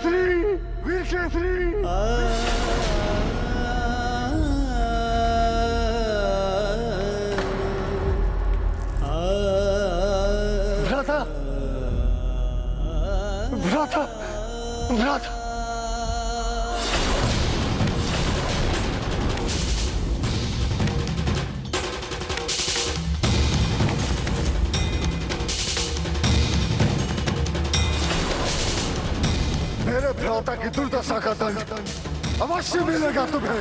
केसरी, वीर केसरी। भ्राता, भ्राता, भ्राता। मेरे भ्राता की दुर्दशा का दंड अवश्य मिलेगा तुम्हें।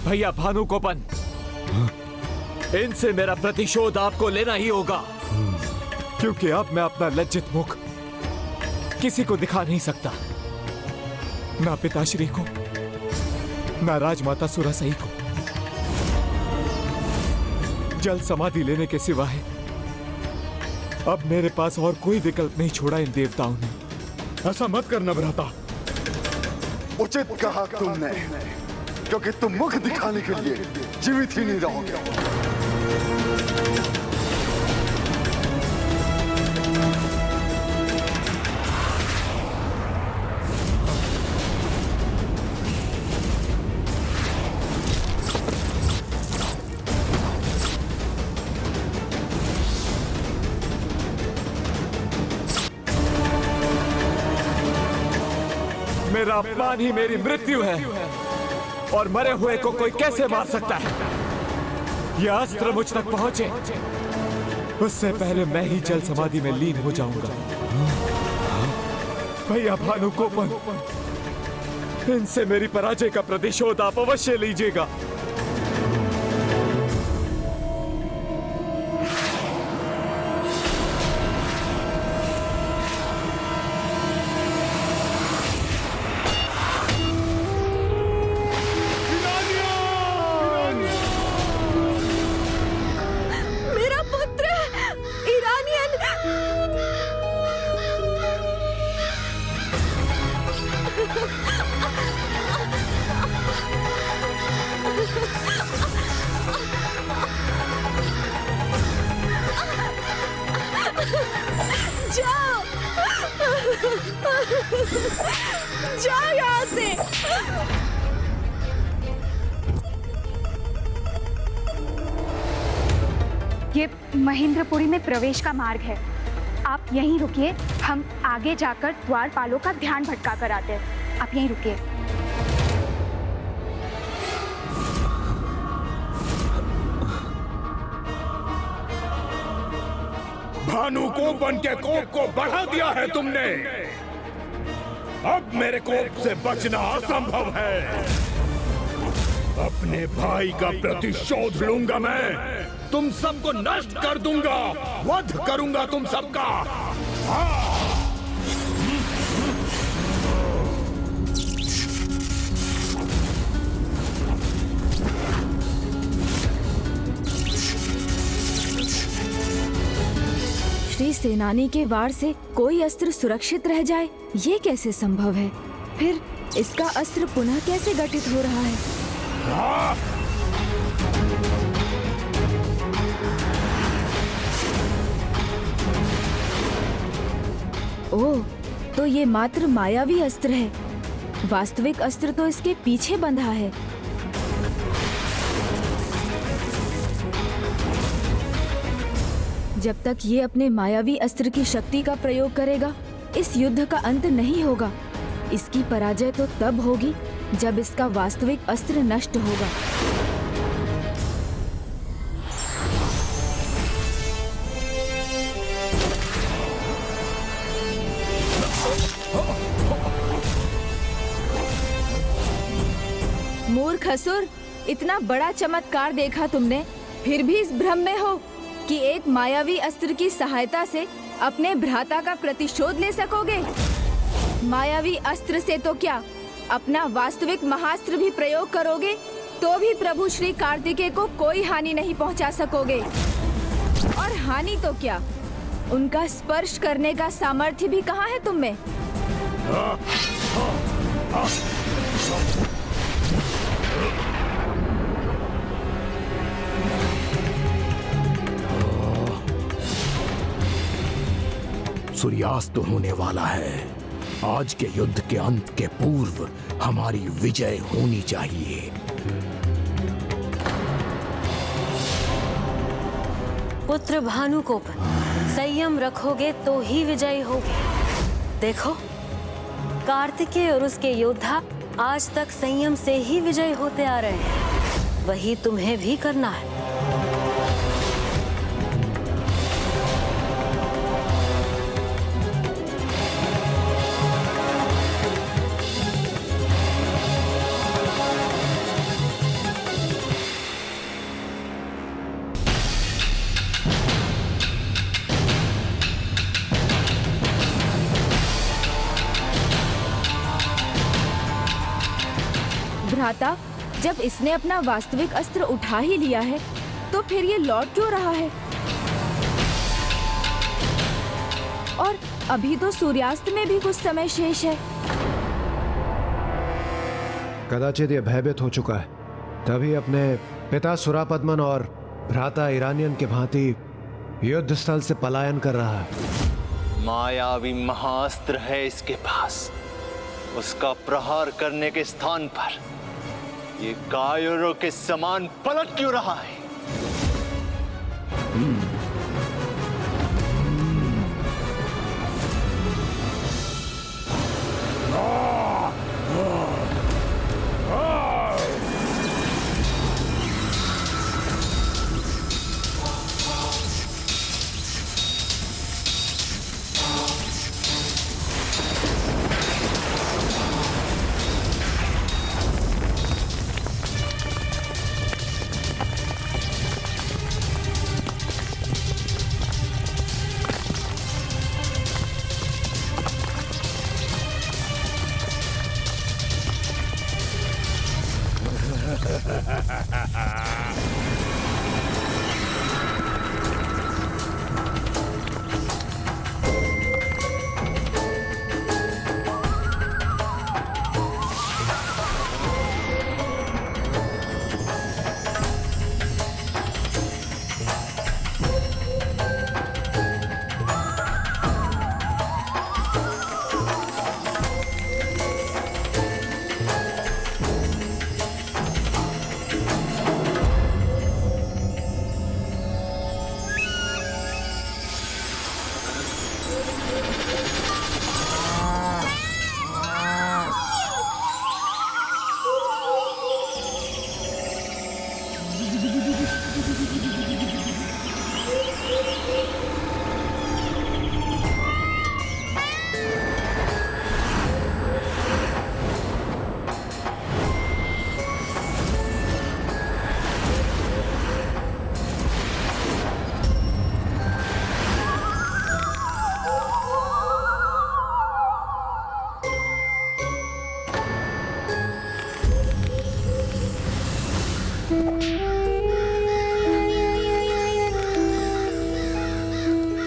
भैया भानुकोपन, इनसे मेरा प्रतिशोध आपको लेना ही होगा, क्योंकि अब मैं अपना लज्जित मुख किसी को दिखा नहीं सकता, ना पिताश्री को, ना राजमाता सुरासई को। जल समाधि लेने के सिवा है अब मेरे पास और कोई विकल्प नहीं छोड़ा इन देवताओं ने। ऐसा मत करना भ्राता। उचित कहा तुमने, क्योंकि तुम मुख दिखाने के लिए जीवित ही नहीं रहोगे। मेरा अपमान ही मेरी मृत्यु है, और मरे हुए को कोई कैसे मार सकता है? यह अस्त्र मुझ तक पहुंचे उससे पहले मैं ही जल समाधि में लीन हो जाऊंगा। भैया भानुकोपन, इनसे मेरी पराजय का प्रतिशोध आप अवश्य लीजिएगा। जाओ यहाँ से। ये महेंद्रपुरी में प्रवेश का मार्ग है, आप यहीं रुकिए, हम आगे जाकर द्वारपालों का ध्यान भटका कर आते हैं। आप यहीं रुकिए। भानुकोपन के कोप को बढ़ा दिया है तुमने। अब मेरे कोप से बचना असंभव है। अपने भाई का प्रतिशोध लूंगा मैं, तुम सबको नष्ट कर दूंगा, वध करूंगा तुम सबका। श्री सेनानी के वार से कोई अस्त्र सुरक्षित रह जाए, ये कैसे संभव है? फिर इसका अस्त्र पुनः कैसे गठित हो रहा है? ओह, तो ये मात्र मायावी अस्त्र है। वास्तविक अस्त्र तो इसके पीछे बंधा है। जब तक ये अपने मायावी अस्त्र की शक्ति का प्रयोग करेगा, इस युद्ध का अंत नहीं होगा। इसकी पराजय तो तब होगी जब इसका वास्तविक अस्त्र नष्ट होगा। मूर्ख असुर, इतना बड़ा चमत्कार देखा तुमने, फिर भी इस भ्रम में हो कि एक मायावी अस्त्र की सहायता से अपने भ्राता का प्रतिशोध ले सकोगे। मायावी अस्त्र से तो क्या, अपना वास्तविक महास्त्र भी प्रयोग करोगे तो भी प्रभु श्री कार्तिकेय को कोई हानि नहीं पहुंचा सकोगे। और हानि तो क्या, उनका स्पर्श करने का सामर्थ्य भी कहाँ है तुम में? सूर्यास्त होने वाला है। आज के युद्ध के अंत के पूर्व हमारी विजय होनी चाहिए। पुत्र भानुकोपन, संयम रखोगे तो ही विजयी होगे। देखो, कार्तिकेय और उसके योद्धा आज तक संयम से ही विजयी होते आ रहे हैं। वही तुम्हें भी करना है। भ्राता, जब इसने अपना वास्तविक अस्त्र उठा ही लिया है तो फिर ये लौट क्यों रहा है? और अभी तो सूर्यास्त में भी कुछ समय शेष है। कदाचित ये भयभीत हो चुका है, तभी अपने पिता सुरापद्मन और भ्राता ईरानियन के भांति युद्ध स्थल से पलायन कर रहा है। मायावी महाअस्त्र है इसके पास। उसका प्रहार करने के स्थान पर ये कायरों के समान पलट क्यों रहा है?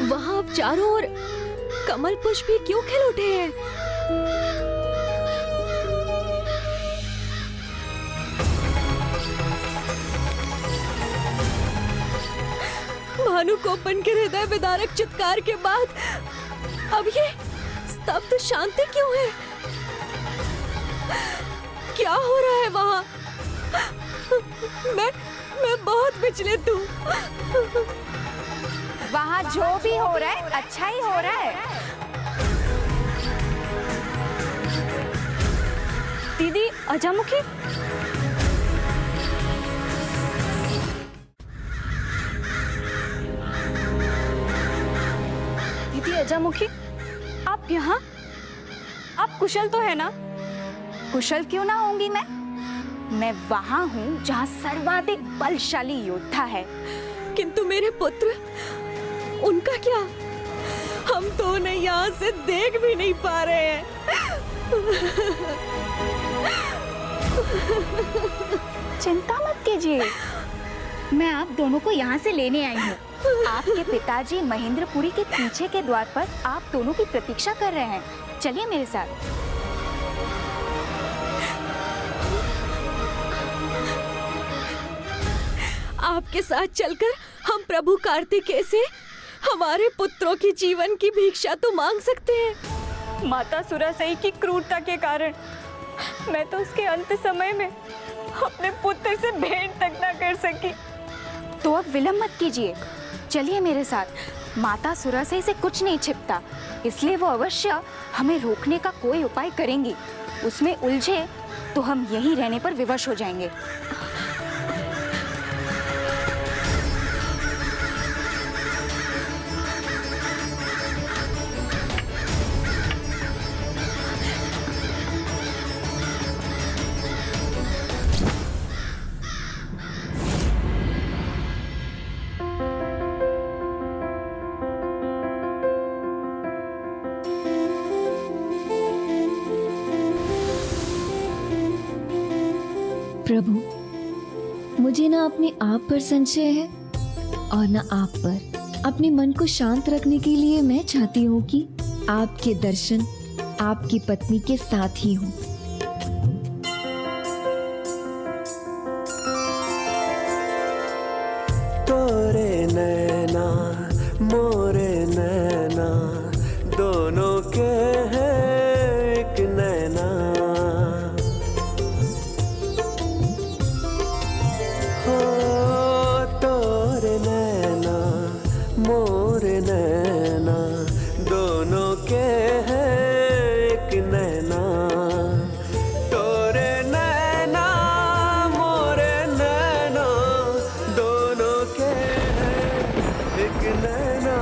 वहां अब चारों ओर कमल पुष्प भी क्यों खिल उठे हैं? भानुकोपन के हृदय विदारक चित्कार के बाद अब ये स्तब्ध शांति क्यों है? क्या हो रहा है वहां? मैं बहुत विचलित हूँ। वहाँ जो भी हो रहा है अच्छा ही हो रहा है। दीदी अजामुखी, दीदी अजामुखी, आप यहाँ? आप कुशल तो है ना? कुशल क्यों ना होंगी मैं वहाँ हूँ जहाँ सर्वाधिक बलशाली योद्धा है। किंतु मेरे पुत्र, उनका क्या? हम तो उन्हें यहाँ से देख भी नहीं पा रहे हैं। चिंता मत कीजिए, मैं आप दोनों को यहाँ से लेने आई हूँ। आपके पिताजी महेंद्रपुरी के पीछे के द्वार पर आप दोनों की प्रतीक्षा कर रहे हैं। चलिए मेरे साथ। आपके साथ चलकर हम प्रभु कार्तिकेय से हमारे पुत्रों की जीवन की भिक्षा तो मांग सकते हैं। माता सुरासई की क्रूरता के कारण मैं तो उसके अंत समय में अपने पुत्र से भेंट तक ना कर सकी। तो अब विलंब मत कीजिए, चलिए मेरे साथ। माता सुरासई से कुछ नहीं छिपता, इसलिए वो अवश्य हमें रोकने का कोई उपाय करेंगी। उसमें उलझे तो हम यहीं रहने पर विवश हो जाएंगे। प्रभु, मुझे ना अपने आप पर संशय है और ना आप पर। अपने मन को शांत रखने के लिए मैं चाहती हूँ कि आपके दर्शन आपकी पत्नी के साथ ही हों। तोरे नैना मोरे नैना दोनों के हैं एक नैना। हो तोरे नैना मोरे नैना दोनों के हैं एक नैना। तोरे नैना मोरे नैना दोनों के हैं एक नैना।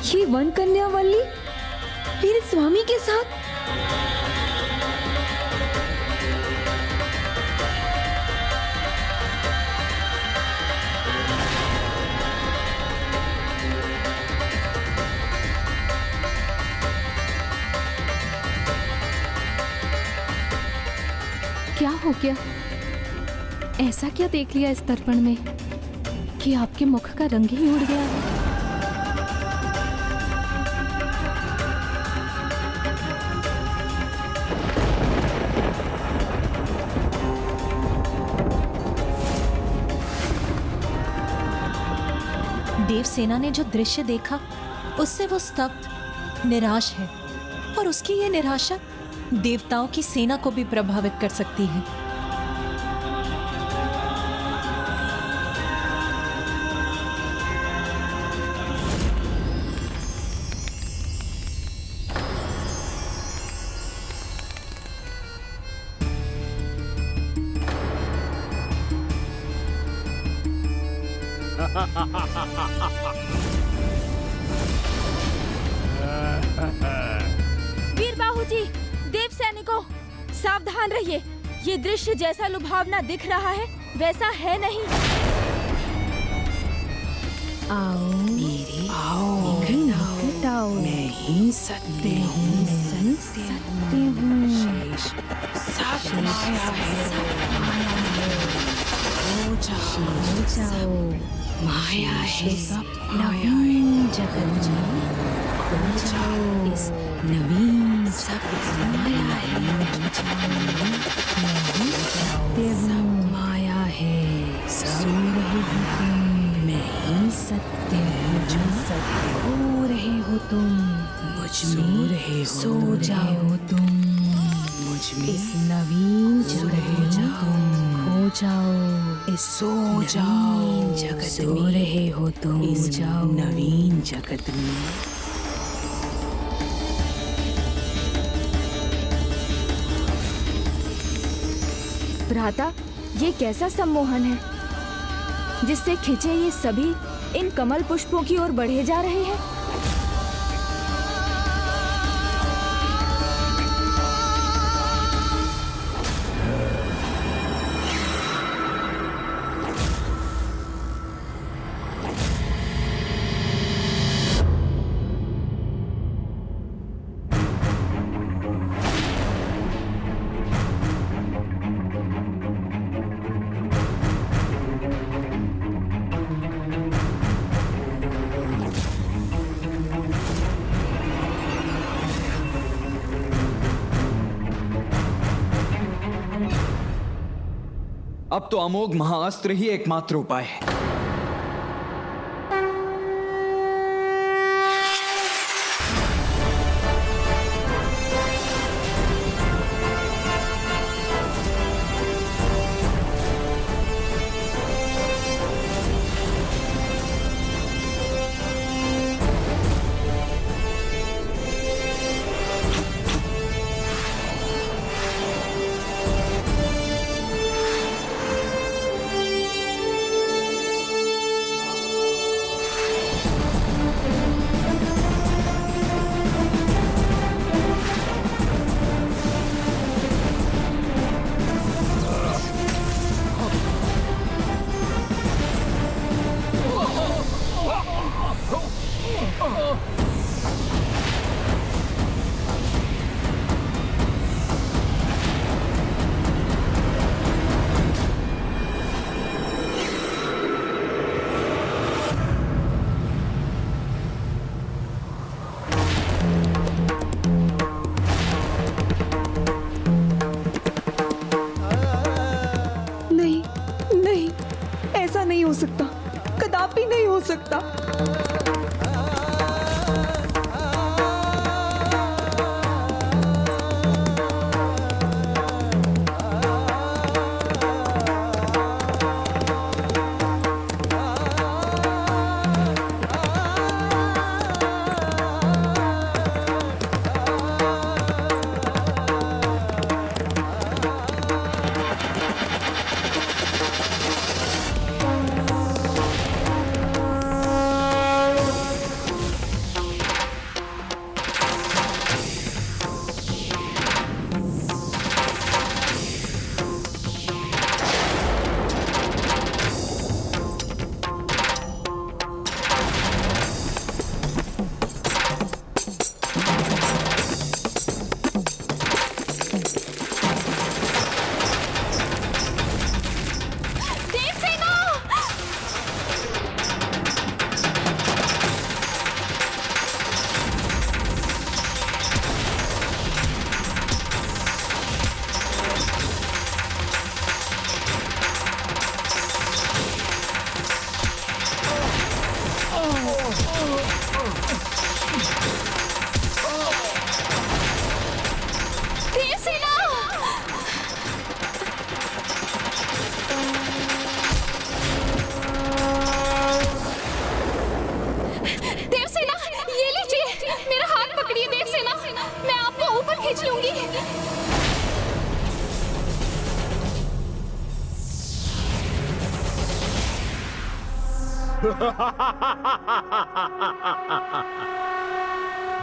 ये वन कन्या वल्ली मेरे स्वामी के साथ। क्या हो गया? ऐसा क्या देख लिया इस दर्पण में कि आपके मुख का रंग ही उड़ गया है? देवसेना ने जो दृश्य देखा उससे वो स्तब्ध निराश है, और उसकी ये निराशा देवताओं की सेना को भी प्रभावित कर सकती है। वीर बाहु जी, देव सैनिकों, सावधान रहिए। ये दृश्य जैसा लुभावना दिख रहा है वैसा है नहीं। आओ मेरे आओ मैं ही सत्य हूँ, सत्य हूँ। सब माया है, सब नवीन जगत खो जाओ। इस नवीन सब माया है, सब माया है। सो रहे हो तुम, मैं ही सत्य हूँ। जो सत्य हो रहे हो तुम, मुझ में सो जाओ तुम। मुझ में इस नवीन जगत में तुम खो जाओ। इस सो जाओ जगत सो रहे हो तुम, इस जाओ नवीन जगत में। भ्राता, ये कैसा सम्मोहन है जिससे खिंचे ये सभी इन कमल पुष्पों की ओर बढ़े जा रहे हैं? अब तो अमोघ महाअस्त्र ही एकमात्र उपाय है। नहीं हो सकता, कदापि नहीं हो सकता।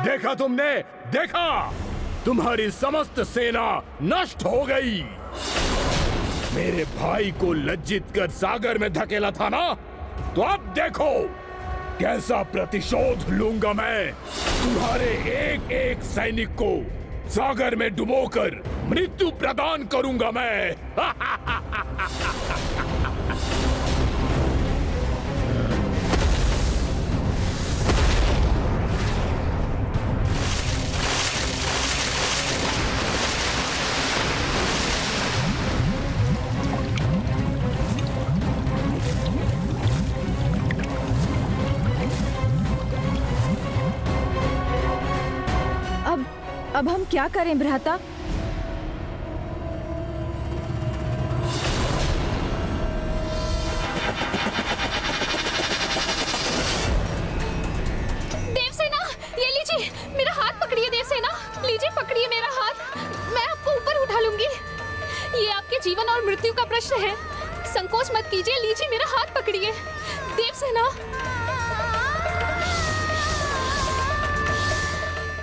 देखा तुमने, देखा, तुम्हारी समस्त सेना नष्ट हो गई। मेरे भाई को लज्जित कर सागर में धकेला था ना, तो अब देखो कैसा प्रतिशोध लूंगा मैं। तुम्हारे एक एक सैनिक को सागर में डुबोकर मृत्यु प्रदान करूंगा मैं। अब हम क्या करें भ्राता? देवसेना, ये लीजिए, मेरा हाथ पकड़िए। देवसेना, लीजिए, पकड़िए मेरा हाथ, मैं आपको ऊपर उठा लूंगी। ये आपके जीवन और मृत्यु का प्रश्न है, संकोच मत कीजिए। लीजिए, मेरा हाथ पकड़िए। देवसेना,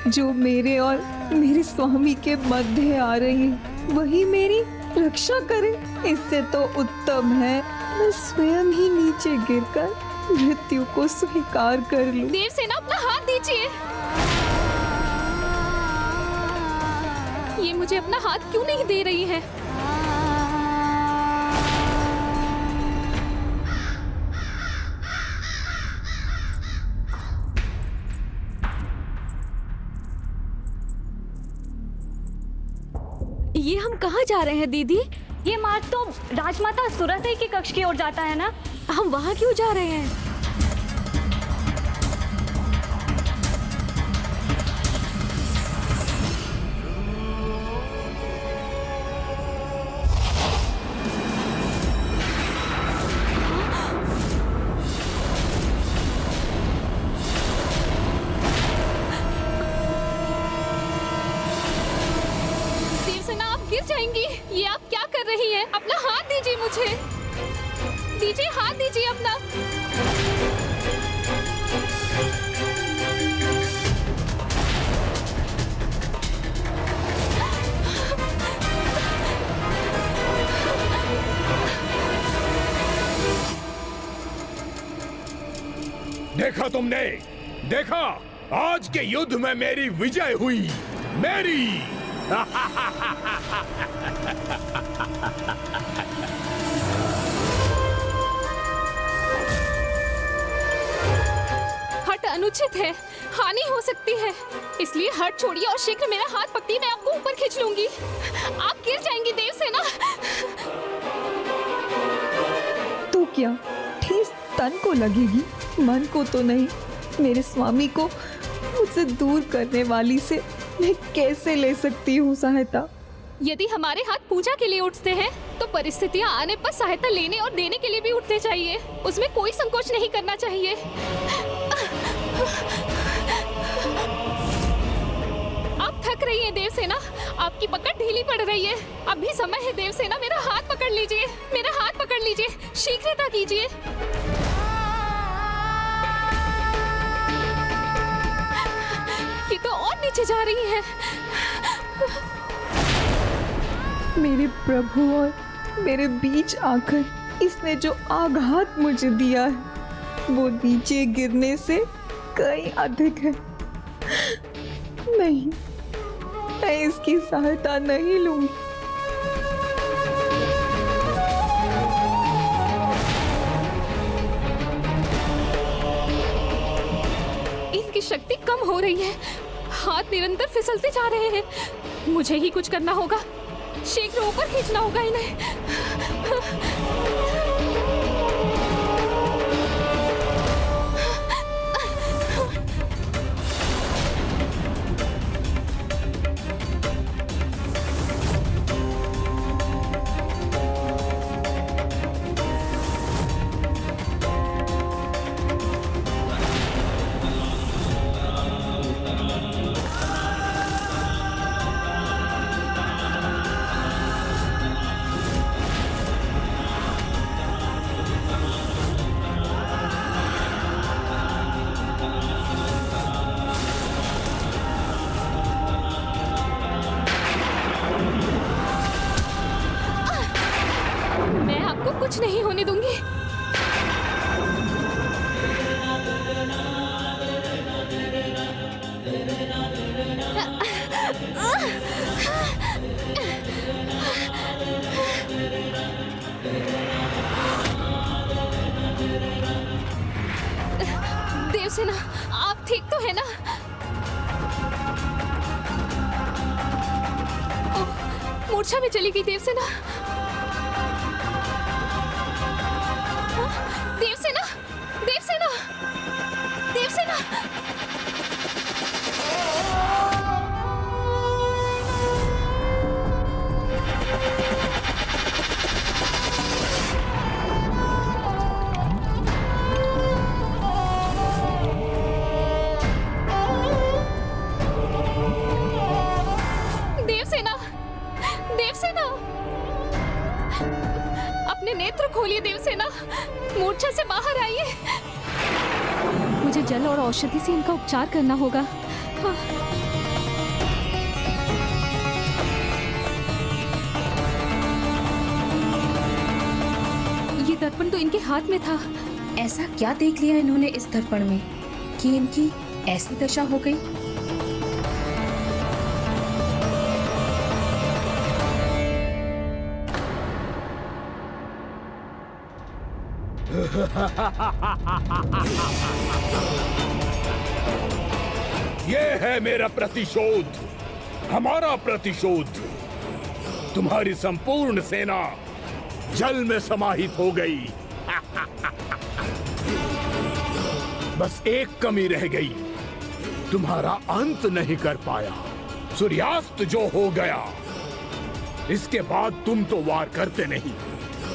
जो मेरे और मेरे स्वामी के मध्य आ रही है, वही मेरी रक्षा करे। इससे तो उत्तम है मैं स्वयं ही नीचे गिरकर मृत्यु को स्वीकार कर लूं। देवसेना, अपना हाथ दीजिए। ये मुझे अपना हाथ क्यों नहीं दे रही है? ये हम कहाँ जा रहे हैं दीदी? ये मार्ग तो राजमाता सुरसई के कक्ष की ओर जाता है ना? हम वहाँ क्यों जा रहे हैं? गिर जाएंगी। ये आप क्या कर रही हैं? अपना हाथ दीजिए मुझे। दीजिए, हाथ दीजिए अपना। देखा तुमने? देखा? आज के युद्ध में मेरी विजय हुई। मेरी। हट अनुचित है, हानि हो सकती है, इसलिए हट छोड़िए और शीघ्र मेरा हाथ पकड़िए। मैं आपको ऊपर खींच लूंगी। आप गिर जाएंगी देवसेना। तो क्या ठेस तन को लगेगी, मन को तो नहीं। मेरे स्वामी को मुझसे दूर करने वाली से मैं कैसे ले सकती हूँ सहायता? यदि हमारे हाथ पूजा के लिए उठते हैं तो परिस्थितियां आने पर सहायता लेने और देने के लिए भी उठने चाहिए। उसमें कोई संकोच नहीं करना चाहिए। आप थक रही हैं देवसेना, आपकी पकड़ ढीली पड़ रही है। अभी समय है देवसेना, मेरा हाथ पकड़ लीजिए, मेरा हाथ पकड़ लीजिए, शीघ्रता कीजिए। ये तो और नीचे जा रही है। मेरे प्रभु और मेरे बीच आकर इसने जो आघात मुझे दिया है वो नीचे गिरने से कई अधिक है। नहीं, मैं इसकी सहायता नहीं लूंगी। इनकी शक्ति कम हो रही है, हाथ निरंतर फिसलते जा रहे हैं। मुझे ही कुछ करना होगा, शीघ्र ऊपर खींचना होगा इन्हें। कुछ नहीं होने दूंगी। देवसेना, आप ठीक तो है ना? मूर्छा में चली गई देवसेना। देवसेना, देवसेना, देवसेना। देवसेना, देवसेना, अपने नेत्र खोलिए देवसेना, मूर्छा से बाहर आइए। मुझे जल और औषधि से इनका उपचार करना होगा। हाँ। ये दर्पण तो इनके हाथ में था। ऐसा क्या देख लिया इन्होंने इस दर्पण में कि इनकी ऐसी दशा हो गई? ये है मेरा प्रतिशोध, हमारा प्रतिशोध। तुम्हारी संपूर्ण सेना जल में समाहित हो गई। बस एक कमी रह गई, तुम्हारा अंत नहीं कर पाया। सूर्यास्त जो हो गया, इसके बाद तुम तो वार करते नहीं,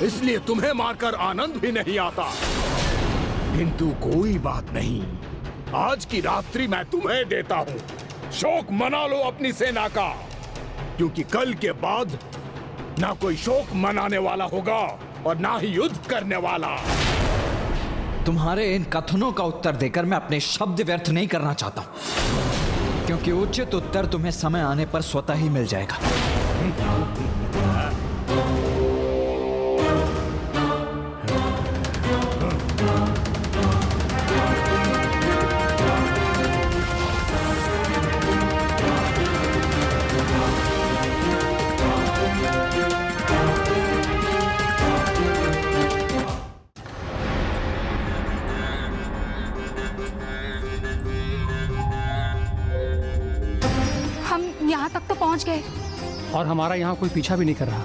इसलिए तुम्हें मारकर आनंद भी नहीं आता। किंतु कोई बात नहीं, आज की रात्रि मैं तुम्हें देता हूं। शोक मना लो अपनी सेना का, क्योंकि कल के बाद ना कोई शोक मनाने वाला होगा और ना ही युद्ध करने वाला। तुम्हारे इन कथनों का उत्तर देकर मैं अपने शब्द व्यर्थ नहीं करना चाहता हूं, क्योंकि उचित उत्तर तुम्हें समय आने पर स्वतः ही मिल जाएगा। यहाँ तक तो पहुँच गए और हमारा यहाँ कोई पीछा भी नहीं कर रहा।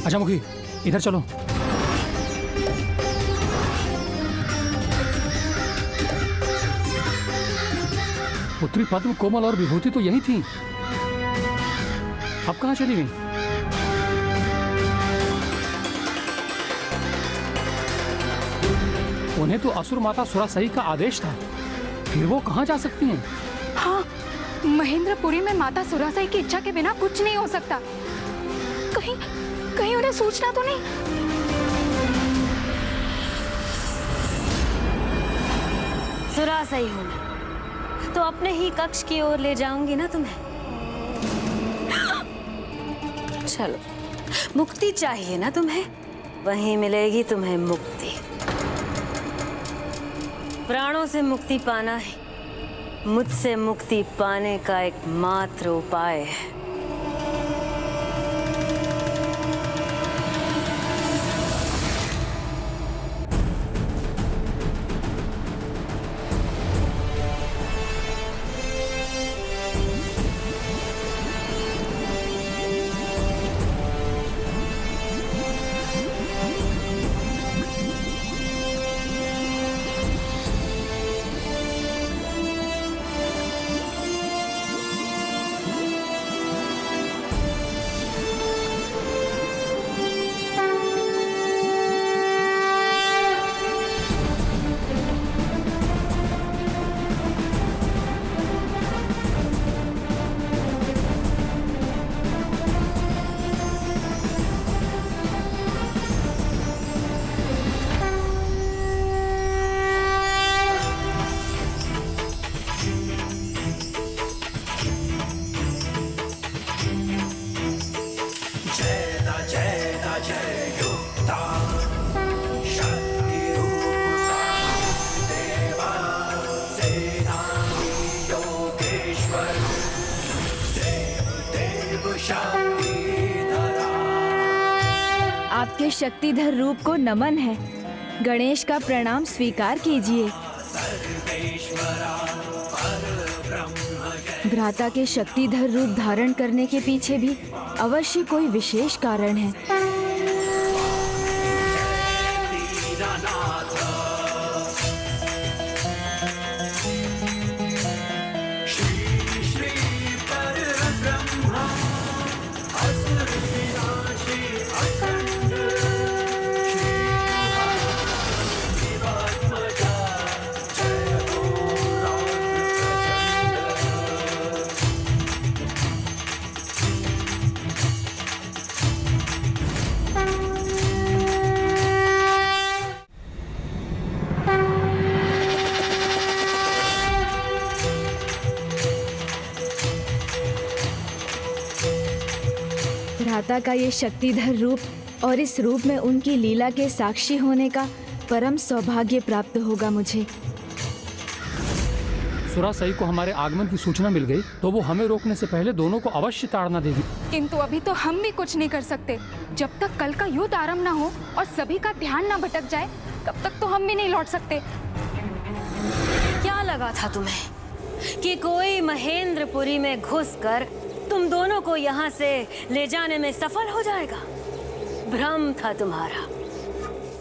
अजयमुखी, इधर चलो। पुत्री पद्म, कोमल और विभूति तो यही थी, अब कहाँ चली गई? उन्हें तो असुर माता सुरासही का आदेश था, फिर वो कहाँ जा सकती हैं? हाँ, महेंद्रपुरी में माता सुरासही की इच्छा के बिना कुछ नहीं हो सकता। कहीं उन्हें सूचना तो नहीं? सुरासही हूं मैं, तो अपने ही कक्ष की ओर ले जाऊंगी ना तुम्हें। चलो, मुक्ति चाहिए ना तुम्हें, वहीं मिलेगी तुम्हें मुक्ति। प्राणों से मुक्ति पाना है मुझसे मुक्ति पाने का एकमात्र उपाय है। आपके शक्तिधर रूप को नमन है। गणेश का प्रणाम स्वीकार कीजिए। भ्राता के शक्तिधर रूप धारण करने के पीछे भी अवश्य कोई विशेष कारण है। भ्राता का ये शक्तिधर रूप और इस रूप में उनकी लीला के साक्षी होने का परम सौभाग्य प्राप्त होगा मुझे। सुरासही को हमारे आगमन की सूचना मिल गई तो वो हमें रोकने से पहले दोनों को अवश्य ताड़ना देगी। किंतु अभी तो हम भी कुछ नहीं कर सकते। जब तक कल का युद्ध आरंभ ना हो और सभी का ध्यान ना भटक जाए, तब तक तो हम भी नहीं लौट सकते। क्या लगा था तुम्हें कि कोई महेंद्रपुरी में घुसकर तुम दोनों को यहाँ से ले जाने में सफल हो जाएगा। भ्रम था तुम्हारा,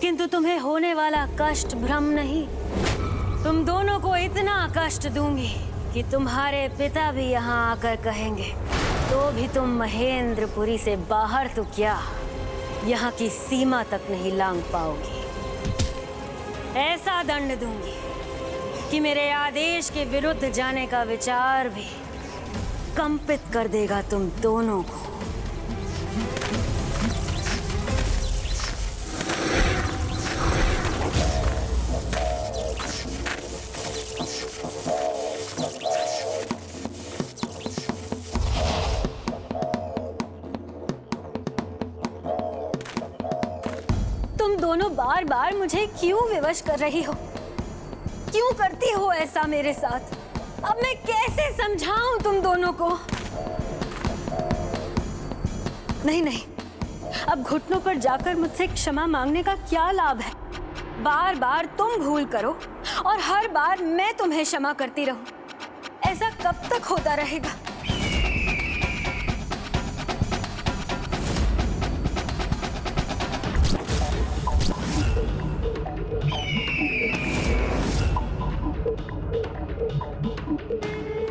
किंतु तुम्हें होने वाला कष्ट भ्रम नहीं। तुम दोनों को इतना कष्ट दूंगी कि तुम्हारे पिता भी यहाँ आकर कहेंगे तो भी तुम महेंद्रपुरी से बाहर तो क्या, यहाँ की सीमा तक नहीं लांघ पाओगी। ऐसा दंड दूंगी कि मेरे आदेश के विरुद्ध जाने का विचार भी कंपित कर देगा तुम दोनों को। तुम दोनों बार बार मुझे क्यों विवश कर रही हो? क्यों करती हो ऐसा मेरे साथ? अब मैं कैसे समझाऊं तुम दोनों को? नहीं नहीं, अब घुटनों पर जाकर मुझसे क्षमा मांगने का क्या लाभ है? बार बार तुम भूल करो और हर बार मैं तुम्हें क्षमा करती रहूं। ऐसा कब तक होता रहेगा?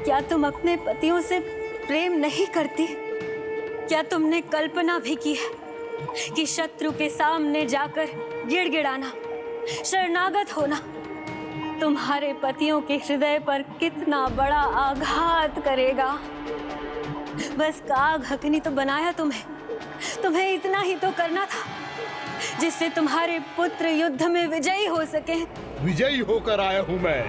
क्या तुम अपने पतियों से प्रेम नहीं करती? क्या तुमने कल्पना भी की है कि शत्रु के सामने जाकर गिड़गिड़ाना, शरणागत होना तुम्हारे पतियों के हृदय पर कितना बड़ा आघात करेगा? बस काग हकनी तो बनाया तुम्हें इतना ही तो करना था जिससे तुम्हारे पुत्र युद्ध में विजयी हो सके। विजयी होकर आया हूं मैं।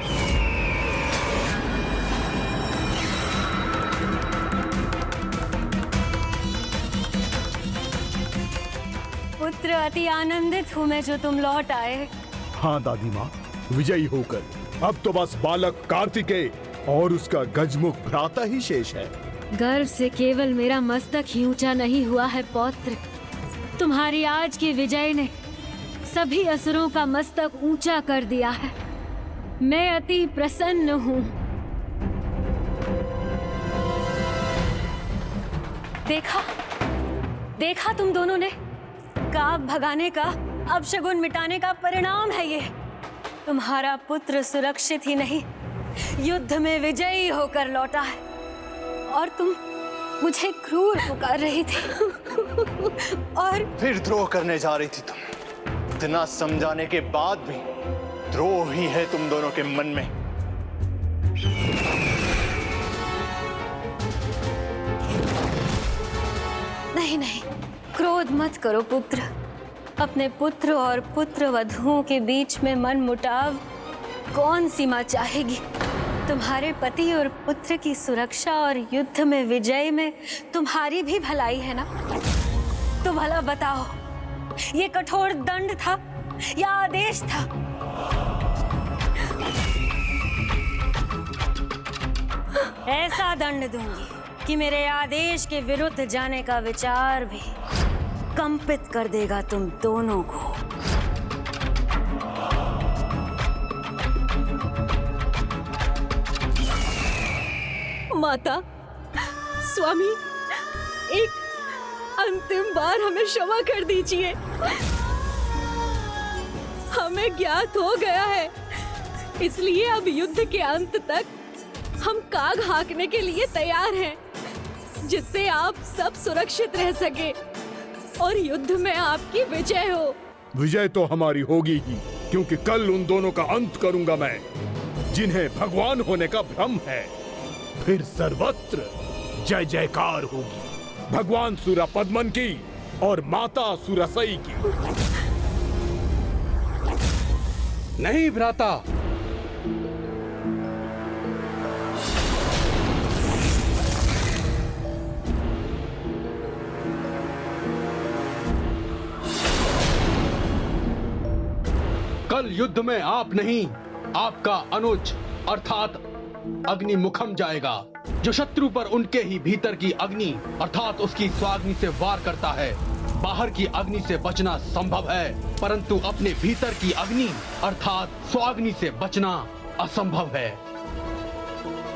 पुत्र, अति आनंदित हूँ मैं जो तुम लौट आए। हाँ दादी माँ, विजयी होकर अब तो बस बालक कार्तिकेय और उसका गजमुख भ्राता ही शेष है। गर्व से केवल मेरा मस्तक ही ऊंचा नहीं हुआ है पौत्र, तुम्हारी आज की विजय ने सभी असुरों का मस्तक ऊंचा कर दिया है। मैं अति प्रसन्न हूँ। देखा तुम दोनों ने, काग भगाने का, अपशगुन मिटाने का परिणाम है ये। तुम्हारा पुत्र सुरक्षित ही नहीं, युद्ध में विजयी होकर लौटा है और तुम मुझे क्रूर पुकार रही थी। और फिर द्रोह करने जा रही थी तुम। इतना समझाने के बाद भी द्रोह ही है तुम दोनों के मन में। नहीं, क्रोध मत करो पुत्र। अपने पुत्र और पुत्र वधुओं के बीच में मन मुटाव कौन सीमा चाहेगी? तुम्हारे पति और पुत्र की सुरक्षा और युद्ध में विजय में तुम्हारी भी भलाई है ना? तो भला बताओ, ये कठोर दंड था या आदेश था? ऐसा दंड दूंगी कि मेरे आदेश के विरुद्ध जाने का विचार भी कंपित कर देगा तुम दोनों को। माता, स्वामी, एक अंतिम बार हमें क्षमा कर दीजिए। हमें ज्ञात हो गया है, इसलिए अब युद्ध के अंत तक हम काग हाँकने के लिए तैयार हैं, जिससे आप सब सुरक्षित रह सके और युद्ध में आपकी विजय हो। विजय तो हमारी होगी ही, क्योंकि कल उन दोनों का अंत करूंगा मैं, जिन्हें भगवान होने का भ्रम है। फिर सर्वत्र जय जयकार होगी, भगवान सूरपद्मन की और माता सुरसई की। नहीं भ्राता, कल युद्ध में आप नहीं, आपका अनुज अर्थात अग्निमुखम जाएगा, जो शत्रु पर उनके ही भीतर की अग्नि अर्थात उसकी स्वाग्नि से वार करता है। बाहर की अग्नि से बचना संभव है, परंतु अपने भीतर की अग्नि अर्थात स्वाग्नि से बचना असंभव है।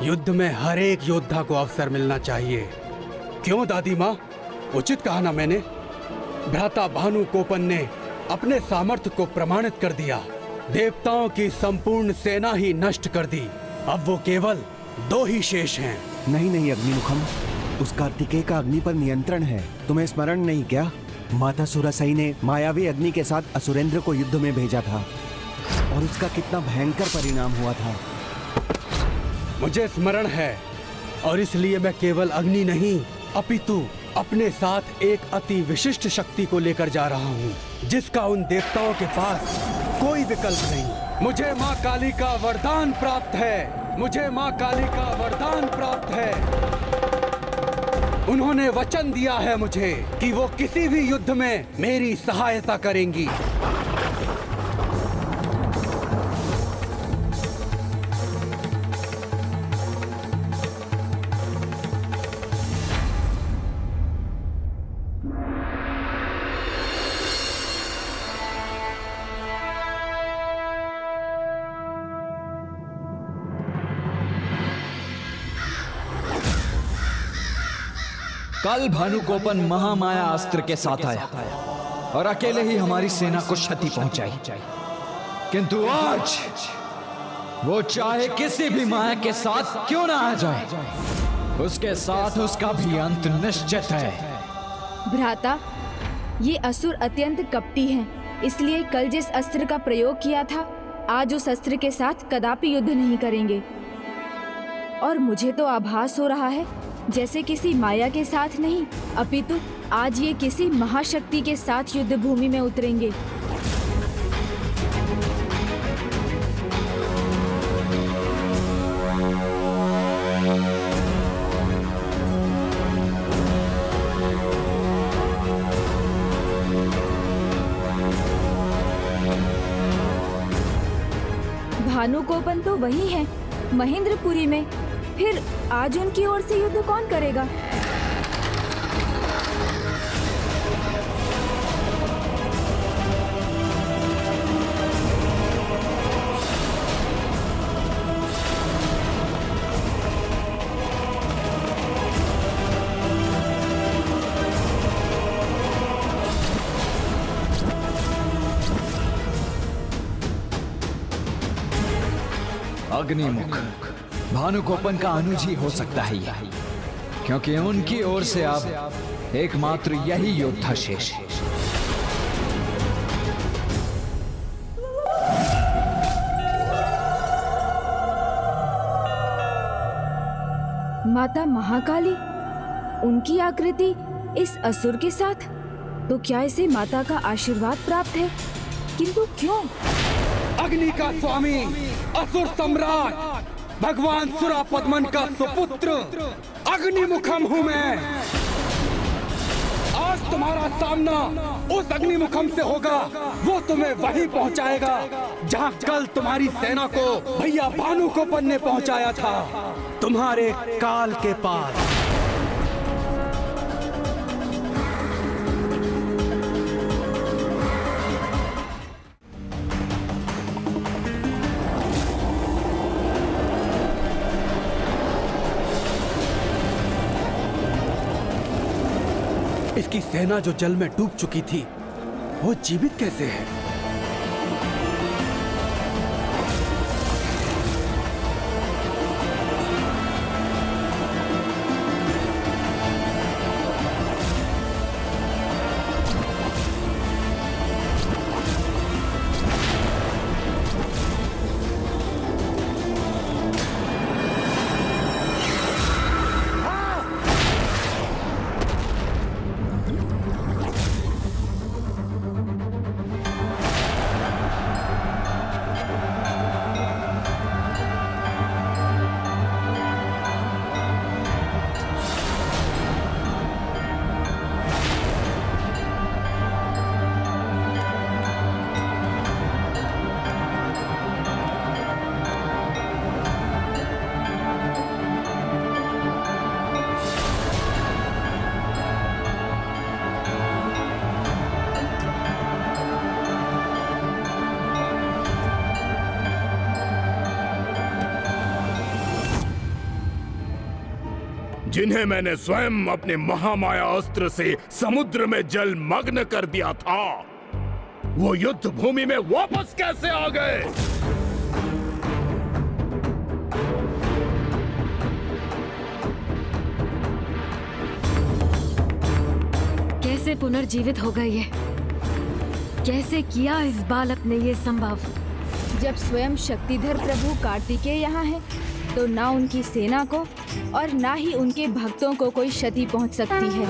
युद्ध में हर एक योद्धा को अवसर मिलना चाहिए, क्यों दादी माँ, उचित कहा ना मैंने। भ्राता भानु कोपन ने अपने सामर्थ्य को प्रमाणित कर दिया। देवताओं की संपूर्ण सेना ही नष्ट कर दी। अब वो केवल 2 ही शेष हैं। नहीं नहीं अग्निमुखम, उस कार्तिकेय का अग्नि पर नियंत्रण है। तुम्हें स्मरण नहीं क्या? माता सुरासई ने मायावी अग्नि के साथ असुरेंद्र को युद्ध में भेजा था और उसका कितना भयंकर परिणाम हुआ था। मुझे स्मरण है, और इसलिए मैं केवल अग्नि नहीं अपितु अपने साथ एक अति विशिष्ट शक्ति को लेकर जा रहा हूँ, जिसका उन देवताओं के पास कोई विकल्प नहीं। मुझे माँ काली का वरदान प्राप्त है। मुझे माँ काली का वरदान प्राप्त है। उन्होंने वचन दिया है मुझे कि वो किसी भी युद्ध में मेरी सहायता करेंगी। कल भानुकोपन महामाया अस्त्र के साथ आया और अकेले ही हमारी सेना को क्षति पहुंचाई, किंतु आज वो चाहे किसी भी माया के साथ क्यों ना आ जाए, उसके साथ उसका भी अंत निश्चित है। भ्राता, ये असुर अत्यंत कपटी हैं, इसलिए कल जिस अस्त्र का प्रयोग किया था, आज उस अस्त्र के साथ कदापि युद्ध नहीं करेंगे। और मुझे तो आभास हो रहा है जैसे किसी माया के साथ नहीं, अपितु आज ये किसी महाशक्ति के साथ युद्ध भूमि में उतरेंगे। भानुकोपन तो वही है महेंद्रपुरी में, फिर आज उनकी ओर से युद्ध कौन करेगा? अग्निमुख भानुकोपन का अनुज ही हो सकता है ये, क्योंकि उनकी ओर से अब एकमात्र यही योद्धा शेष है। माता महाकाली, उनकी आकृति इस असुर के साथ, तो क्या इसे माता का आशीर्वाद प्राप्त है? किंतु क्यों? अग्नि का स्वामी, असुर सम्राट, भगवान सुरापद्मन का सुपुत्र अग्निमुखम हूँ मैं। आज तुम्हारा सामना उस अग्निमुखम से होगा। वो तुम्हें वहीं पहुंचाएगा जहां कल तुम्हारी सेना को भैया भानुकोपन ने पहुंचाया था, तुम्हारे काल के पास। इसकी सेना जो जल में डूब चुकी थी, वो जीवित कैसे है? जिन्हें मैंने स्वयं अपने महामाया अस्त्र से समुद्र में जल मग्न कर दिया था, वो युद्ध भूमि में वापस कैसे आ गए? कैसे पुनर्जीवित हो गए ये? कैसे किया इस बालक ने ये संभव? जब स्वयं शक्तिधर प्रभु कार्तिकेय यहाँ है, तो ना उनकी सेना को और ना ही उनके भक्तों को कोई क्षति पहुंच सकती है।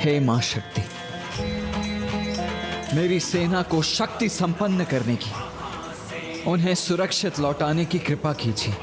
हे मां शक्ति, मेरी सेना को शक्ति संपन्न करने की, उन्हें सुरक्षित लौटाने की कृपा कीजिए।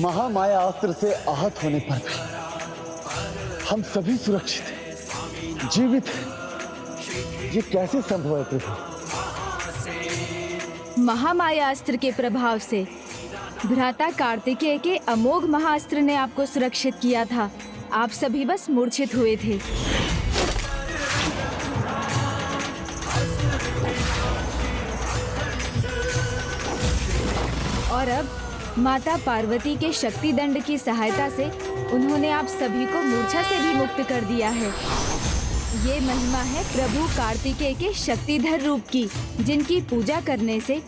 महामाया अस्त्र से आहत होने पर भी हम सभी सुरक्षित हैं, जीवित हैं। ये कैसे संभव है प्रभु? महामाया अस्त्र के प्रभाव से भ्राता कार्तिकेय के अमोघ महाअस्त्र ने आपको सुरक्षित किया था। आप सभी बस मूर्छित हुए थे। और अब माता पार्वती के शक्ति दंड की सहायता से उन्होंने आप सभी को मूर्छा से भी मुक्त कर दिया है। ये महिमा है प्रभु कार्तिकेय के शक्तिधर रूप की, जिनकी पूजा करने से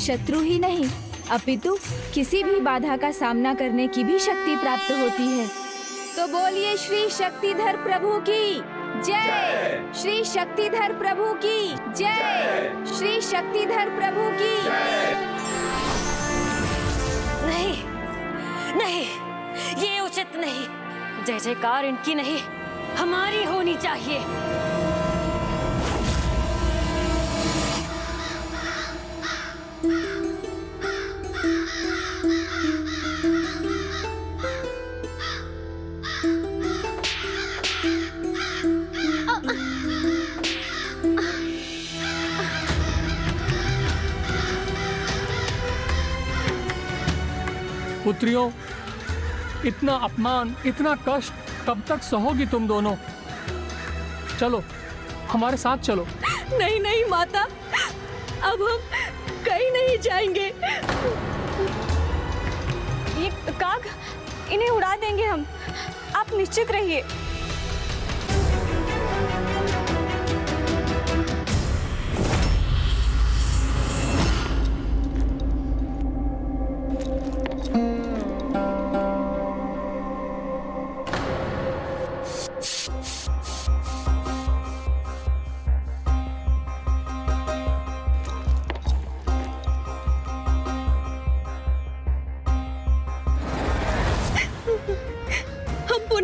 शत्रु ही नहीं अपितु किसी भी बाधा का सामना करने की भी शक्ति प्राप्त होती है। तो बोलिए श्री शक्तिधर प्रभु की जय, श्री शक्तिधर प्रभु की जय, श्री शक्तिधर प्रभु की। नहीं नहीं, ये उचित नहीं। जय जयकार इनकी नहीं, हमारी होनी चाहिए। पुत्रियों, इतना अपमान, इतना कष्ट कब तक सहोगी तुम दोनों? चलो हमारे साथ चलो। नहीं नहीं माता, अब हम कहीं नहीं जाएंगे। ये काग, इन्हें उड़ा देंगे हम, आप निश्चित रहिए।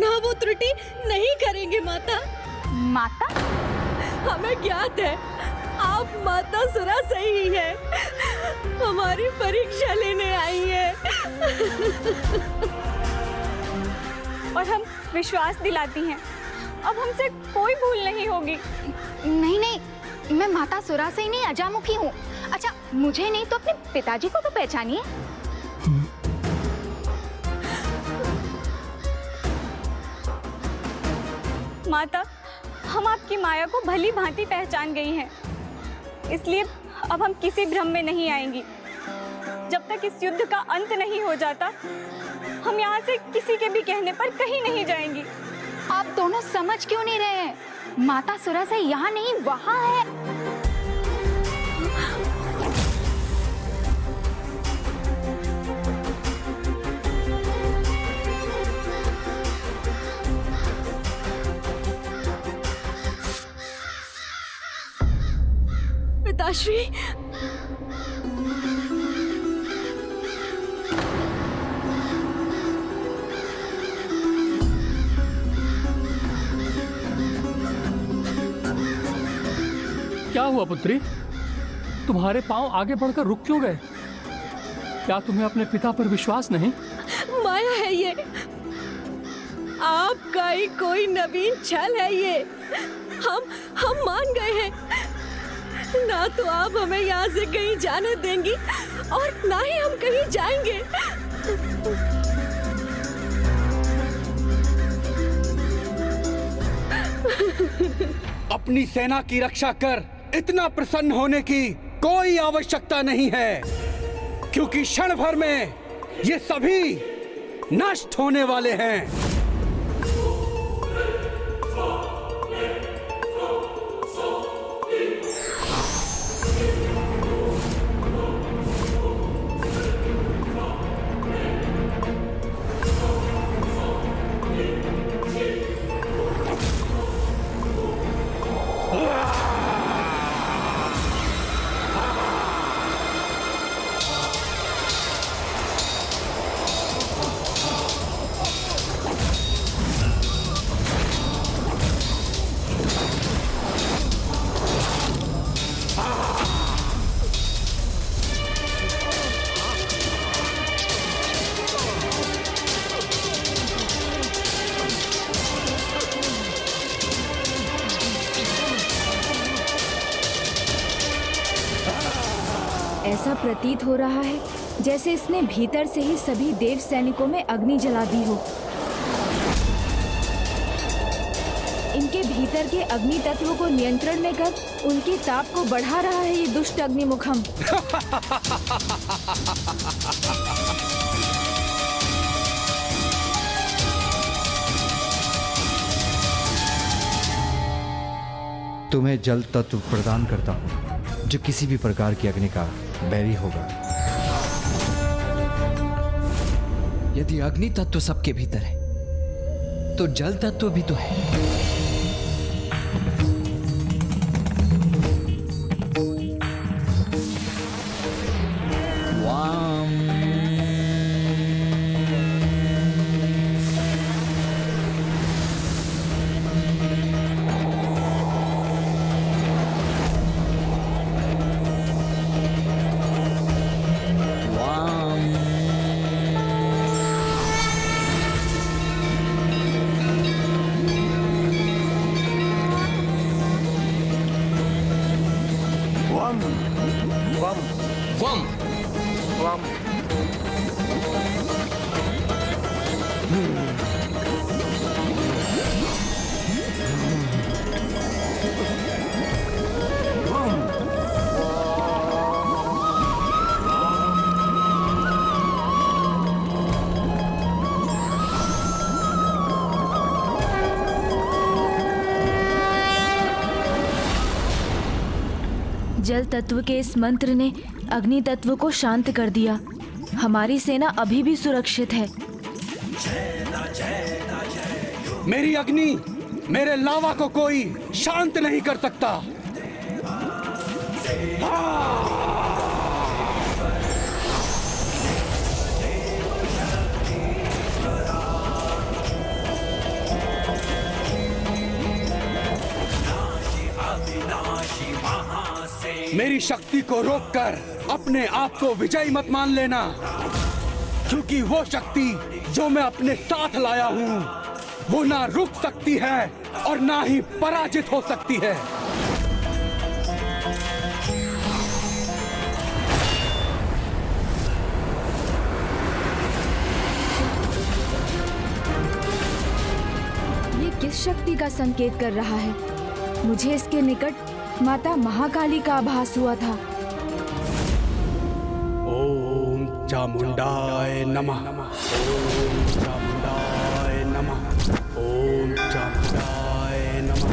पुनः वो त्रुटि नहीं करेंगे माता। माता? हमें ज्ञात है आप माता सुरा सही है, हमारी परीक्षा लेने आई है। और हम विश्वास दिलाती हैं, अब हमसे कोई भूल नहीं होगी। नहीं नहीं, मैं माता सुरा से ही नहीं अजामुखी हूँ। अच्छा, मुझे नहीं तो अपने पिताजी को तो पहचानिए। माता, हम आपकी माया को भली भांति पहचान गई हैं, इसलिए अब हम किसी भ्रम में नहीं आएंगी। जब तक इस युद्ध का अंत नहीं हो जाता, हम यहाँ से किसी के भी कहने पर कहीं नहीं जाएंगी। आप दोनों समझ क्यों नहीं रहे हैं? माता सुरा से यहाँ नहीं वहाँ है। पिताश्री, क्या हुआ पुत्री? तुम्हारे पांव आगे बढ़कर रुक क्यों गए? क्या तुम्हें अपने पिता पर विश्वास नहीं? माया है ये, आपका ही कोई नवीन छल है ये। हम मान गए हैं। ना तो आप हमें यहाँ से कहीं जाने देंगी और ना ही हम कहीं जाएंगे। अपनी सेना की रक्षा कर इतना प्रसन्न होने की कोई आवश्यकता नहीं है, क्योंकि क्षण भर में ये सभी नष्ट होने वाले हैं। ऐसा प्रतीत हो रहा है जैसे इसने भीतर से ही सभी देव सैनिकों में अग्नि जला दी हो। इनके भीतर के अग्नि तत्व को नियंत्रण में कर उनकी ताप को बढ़ा रहा है ये दुष्ट अग्निमुखम। तुम्हें जल तत्व प्रदान करता हूं जो किसी भी प्रकार की अग्नि का बैरी होगा। यदि अग्नि तत्व सबके भीतर है तो जल तत्व भी तो है। जल तत्व के इस मंत्र ने अग्नि तत्व को शांत कर दिया। हमारी सेना अभी भी सुरक्षित है। मेरी अग्नि, मेरे लावा को कोई शांत नहीं कर सकता। मेरी शक्ति को रोककर अपने आप को विजयी मत मान लेना, क्योंकि वो शक्ति जो मैं अपने साथ लाया हूँ वो ना रुक सकती है और ना ही पराजित हो सकती है। ये किस शक्ति का संकेत कर रहा है? मुझे इसके निकट माता महाकाली का आभास हुआ था। ओम चामुंडाय नमः। ओम चामुंडाय नमः। ओम चामुंडाय नमः।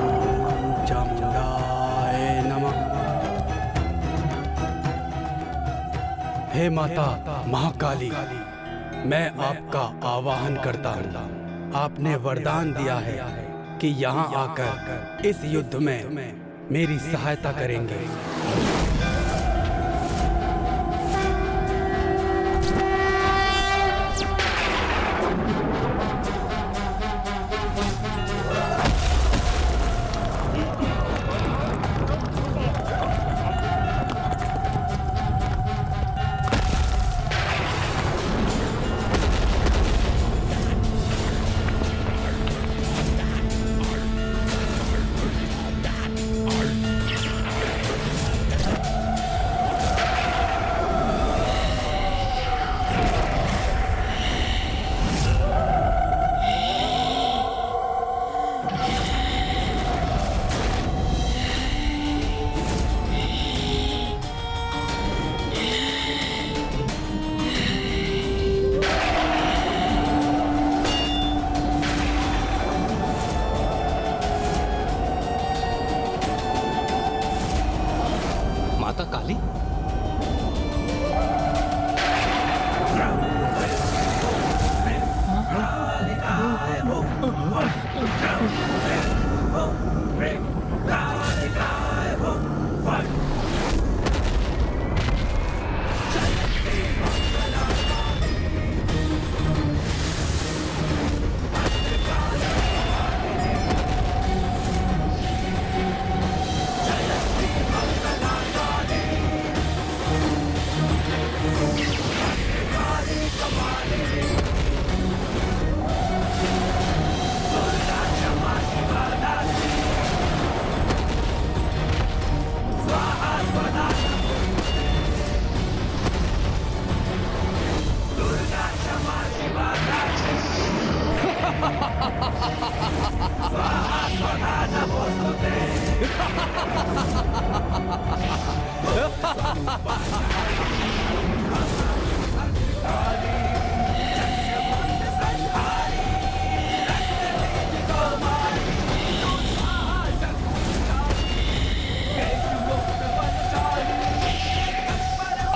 ओम चामुंडाय नमः। हे माता महाकाली, मैं आपका आवाहन करता हूँ। आपने वरदान दिया है कि यहाँ आकर इस युद्ध में मेरी सहायता करेंगे। माता काली,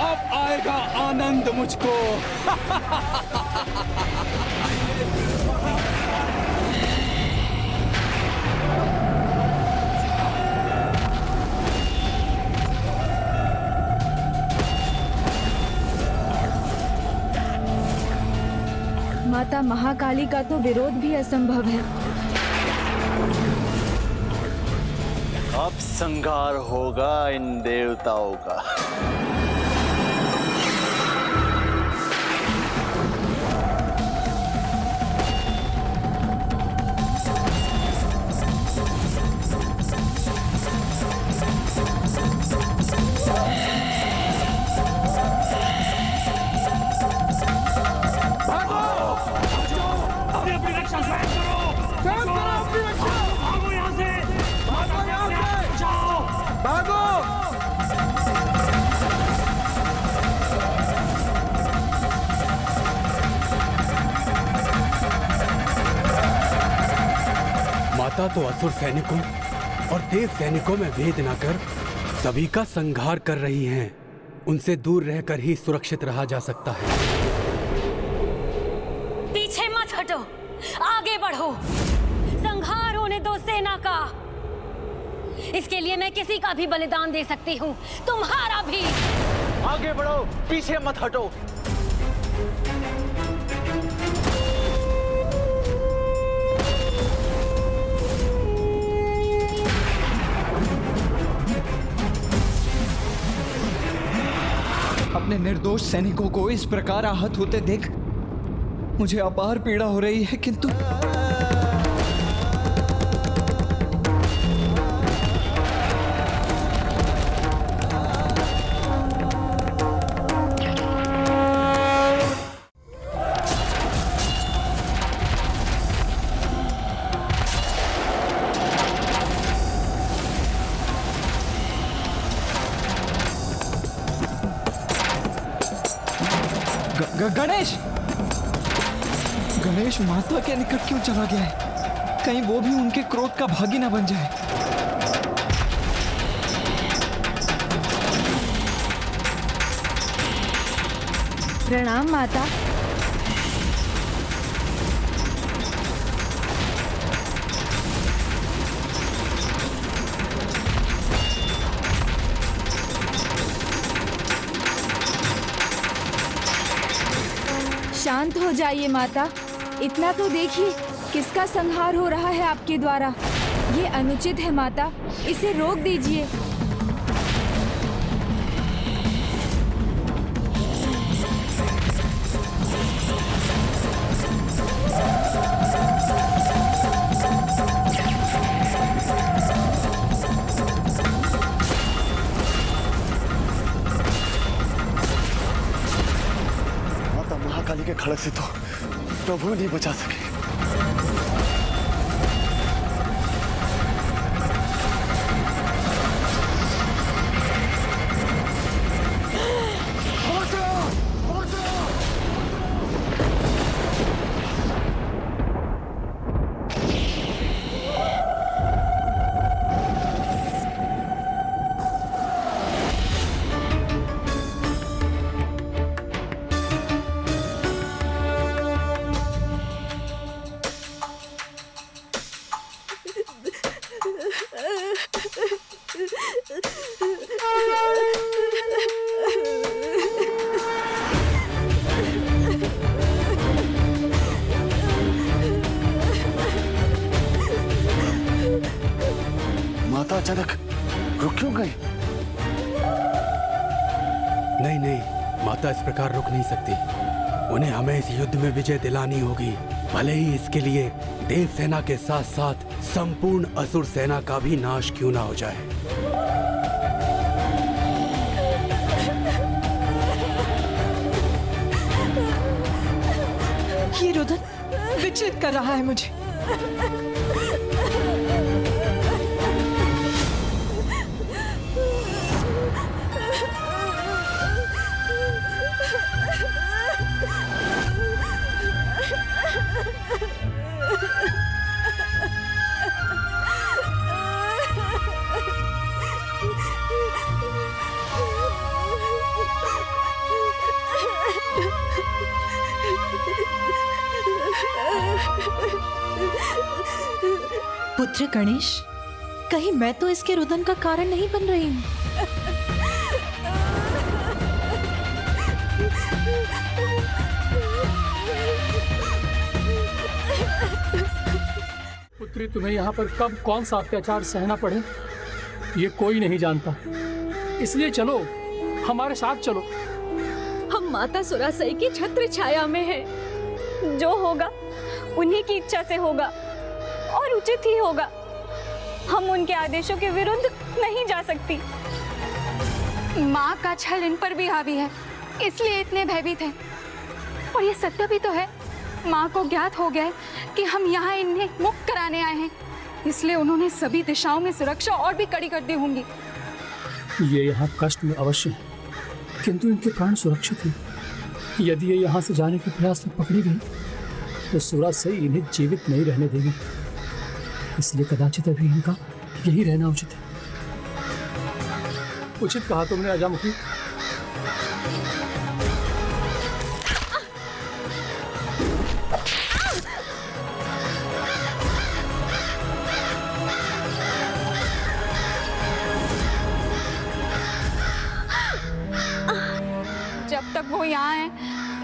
अब आएगा आनंद मुझको। माता महाकाली का तो विरोध भी असंभव है। अब संहार होगा इन देवताओं का। माता तो असुर सैनिकों और देव सैनिकों में भेद न कर सभी का संहार कर रही हैं। उनसे दूर रहकर ही सुरक्षित रहा जा सकता है। पीछे मत हटो, आगे बढ़ो। संहार होने दो सेना का। इसके लिए मैं किसी का भी बलिदान दे सकती हूँ, तुम्हारा भी। आगे बढ़ो, पीछे मत हटो। निर्दोष सैनिकों को इस प्रकार आहत होते देख मुझे अपार पीड़ा हो रही है, किंतु गणेश गणेश माता के निकट क्यों चला गया है? कहीं वो भी उनके क्रोध का भागी ना बन जाए। प्रणाम माता। शांत हो जाइए माता। इतना तो देखिए किसका संहार हो रहा है आपके द्वारा। ये अनुचित है माता, इसे रोक दीजिए। माता महाकाली के खड़ग से तो प्रभु नहीं बचा सके। माता अचानक रुक क्यों गई? नहीं नहीं, माता इस प्रकार रुक नहीं सकती। उन्हें हमें इस युद्ध में विजय दिलानी होगी, भले ही इसके लिए देव सेना के साथ साथ संपूर्ण असुर सेना का भी नाश क्यों ना हो जाए। ये रुदन विचलित कर रहा है मुझे। पुत्र गणेश, कहीं मैं तो इसके रुदन का कारण नहीं बन रही हूँ? पुत्री, तुम्हें यहाँ पर कब कौन सा अत्याचार सहना पड़े ये कोई नहीं जानता। इसलिए चलो, हमारे साथ चलो। हम माता सुरासई की छत्र छाया में हैं। जो होगा उन्हीं की इच्छा से होगा और उचित ही होगा। हम उनके आदेशों के विरुद्ध नहीं जा सकती। माँ का छल इन पर भी हावी है, इसलिए इतने भयभीत हैं। और ये सत्य भी तो है, माँ को ज्ञात हो गया है कि हम यहाँ इन्हें मुक्त कराने आए हैं, इसलिए उन्होंने सभी दिशाओं में सुरक्षा और भी कड़ी कर दी होंगी। ये यहाँ कष्ट में अवश्य है, किंतु इनके प्राण सुरक्षित हैं। यदि ये यहाँ से जाने के प्रयास में पकड़ी गई तो सुरासई इन्हें जीवित नहीं रहने देगी। इसलिए कदाचित अभी इनका यही रहना उचित है। उचित कहा तुमने अजामुखी। जब तक वो यहाँ है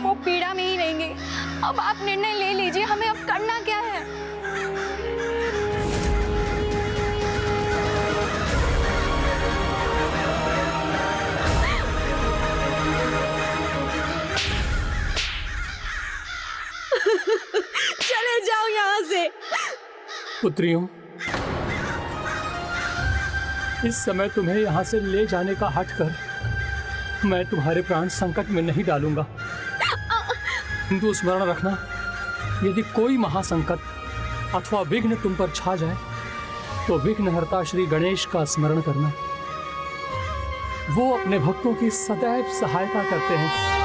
वो पीड़ा में ही रहेंगे। अब आप निर्णय ले लीजिए, हमें अब करना क्या है। चले जाओ यहाँ से। पुत्रियों, इस समय तुम्हें यहाँ से ले जाने का हट कर मैं तुम्हारे प्राण संकट में नहीं डालूंगा। किंतु स्मरण रखना, यदि कोई महासंकट अथवा विघ्न तुम पर छा जाए तो विघ्नहर्ता श्री गणेश का स्मरण करना। वो अपने भक्तों की सदैव सहायता करते हैं।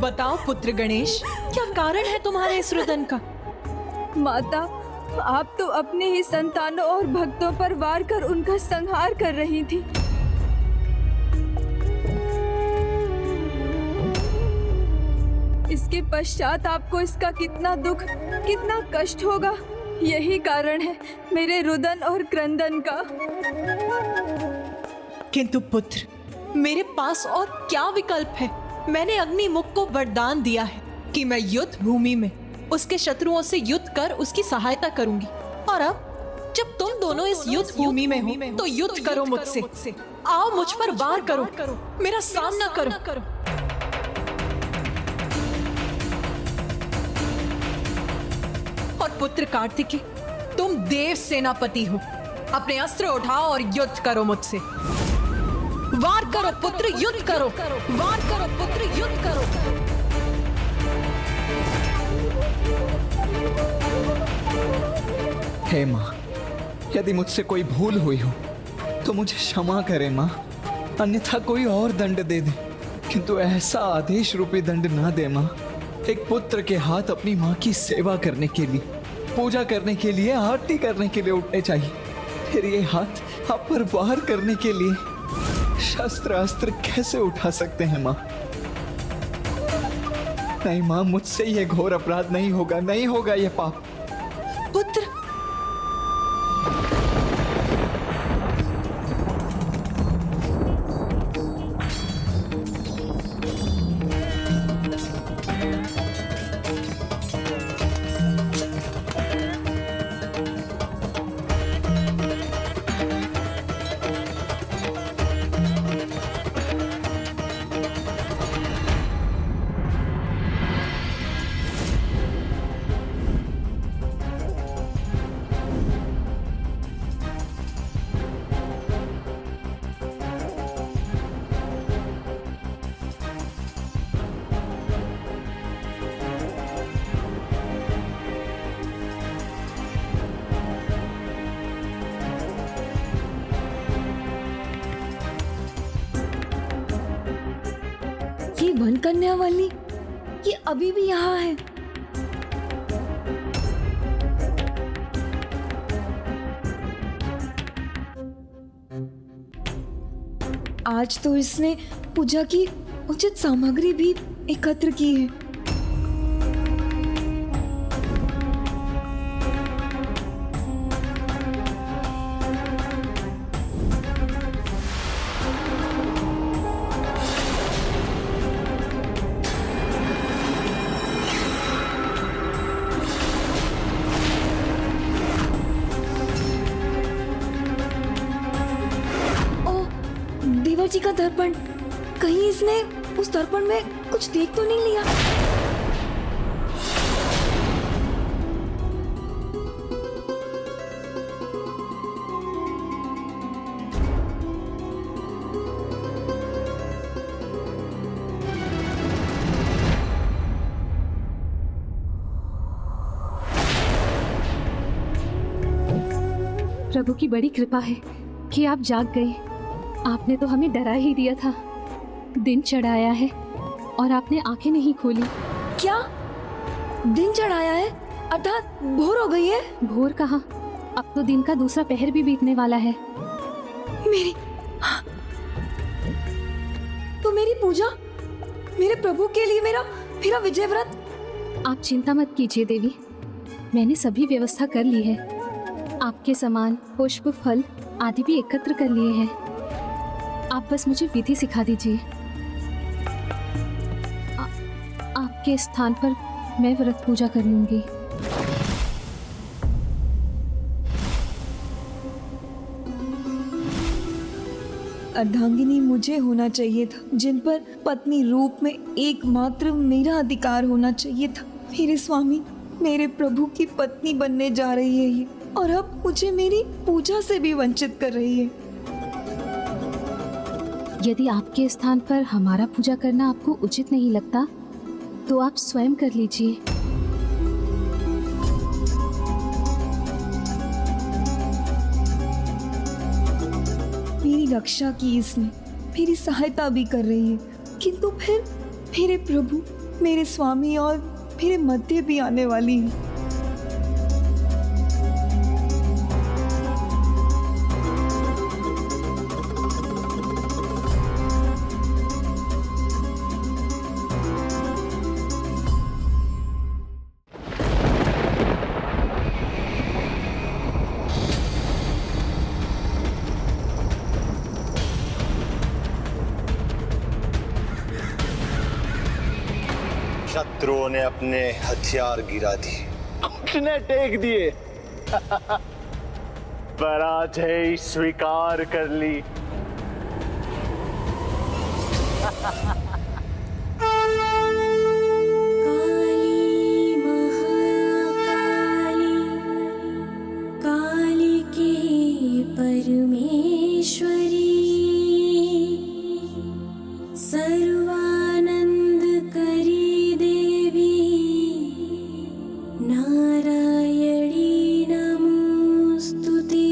बताओ पुत्र गणेश, क्या कारण है तुम्हारे इस रुदन का? माता, आप तो अपने ही संतानों और भक्तों पर वार कर उनका संहार कर रही थी। इसके पश्चात आपको इसका कितना दुख, कितना कष्ट होगा। यही कारण है मेरे रुदन और क्रंदन का। किंतु पुत्र, मेरे पास और क्या विकल्प है? मैंने अग्निमुख को वरदान दिया है कि मैं युद्ध भूमि में उसके शत्रुओं से युद्ध कर उसकी सहायता करूंगी। और अब जब तुम दोनों इस युद्ध भूमि में हो तो युद्ध करो मुझसे। आओ, मुझ पर वार करो, मेरा सामना करो। और पुत्र कार्तिकेय, तुम देव सेनापति हो, अपने अस्त्र उठाओ और युद्ध करो मुझसे। वार करो पुत्र, युद्ध करो। वार करो पुत्र, युद्ध करो। हे माँ, यदि मुझसे कोई भूल हुई हो तो मुझे क्षमा करे माँ, अन्यथा कोई और दंड दे दे, किंतु ऐसा आदेश रूपी दंड ना दे माँ। एक पुत्र के हाथ अपनी माँ की सेवा करने के लिए, पूजा करने के लिए, आरती करने के लिए उठने चाहिए, फिर ये हाथ आप पर वार करने के लिए शस्त्र अस्त्र कैसे उठा सकते हैं माँ? नहीं माँ, मुझसे ये घोर अपराध नहीं होगा, नहीं होगा ये पाप। पुत्र, ये वन कन्या वाली, ये अभी भी यहाँ है। आज तो इसने पूजा की उचित सामग्री भी एकत्र की है। जी का दर्पण, कहीं इसने उस दर्पण में कुछ देख तो नहीं लिया? प्रभु की बड़ी कृपा है कि आप जाग गए। आपने तो हमें डरा ही दिया था। दिन चढ़ाया है और आपने आंखें नहीं खोली। क्या दिन चढ़ाया है? अर्थात भोर हो गई है? भोर कहाँ, अब तो दिन का दूसरा पहर भी बीतने वाला है। मेरी तो मेरी पूजा, मेरे प्रभु के लिए मेरा विजय व्रत। आप चिंता मत कीजिए देवी, मैंने सभी व्यवस्था कर ली है। आपके सामान, पुष्प, फल आदि भी एकत्र कर लिए हैं। आप बस मुझे विधि सिखा दीजिए। आपके स्थान पर मैं व्रत पूजा कर लूंगी। अर्धांगिनी मुझे होना चाहिए था, जिन पर पत्नी रूप में एकमात्र मेरा अधिकार होना चाहिए था। मेरे स्वामी, मेरे प्रभु की पत्नी बनने जा रही है ये, और अब मुझे मेरी पूजा से भी वंचित कर रही है। यदि आपके स्थान पर हमारा पूजा करना आपको उचित नहीं लगता तो आप स्वयं कर लीजिए। मेरी रक्षा की इसने, मेरी सहायता भी कर रही है, किंतु फिर मेरे प्रभु, मेरे स्वामी और मेरे मध्य भी आने वाली है। शत्रुओं ने अपने हथियार गिरा दिए, घुटने टेक दिए, पराजय स्वीकार कर ली। काली के परमेश्वरी सर्वानंद करी नारायणी नमोस्तुते।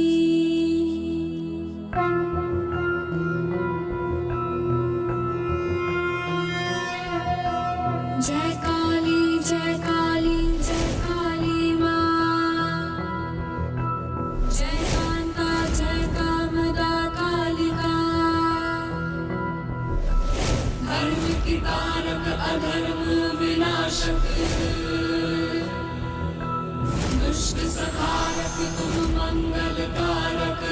जय काली जय काली जय काली माँ, जय कांता जय कामदा कालिका, धर्म की तारक अधर्म विनाशक, दुष्ट सहारक तुम मंगल कारक,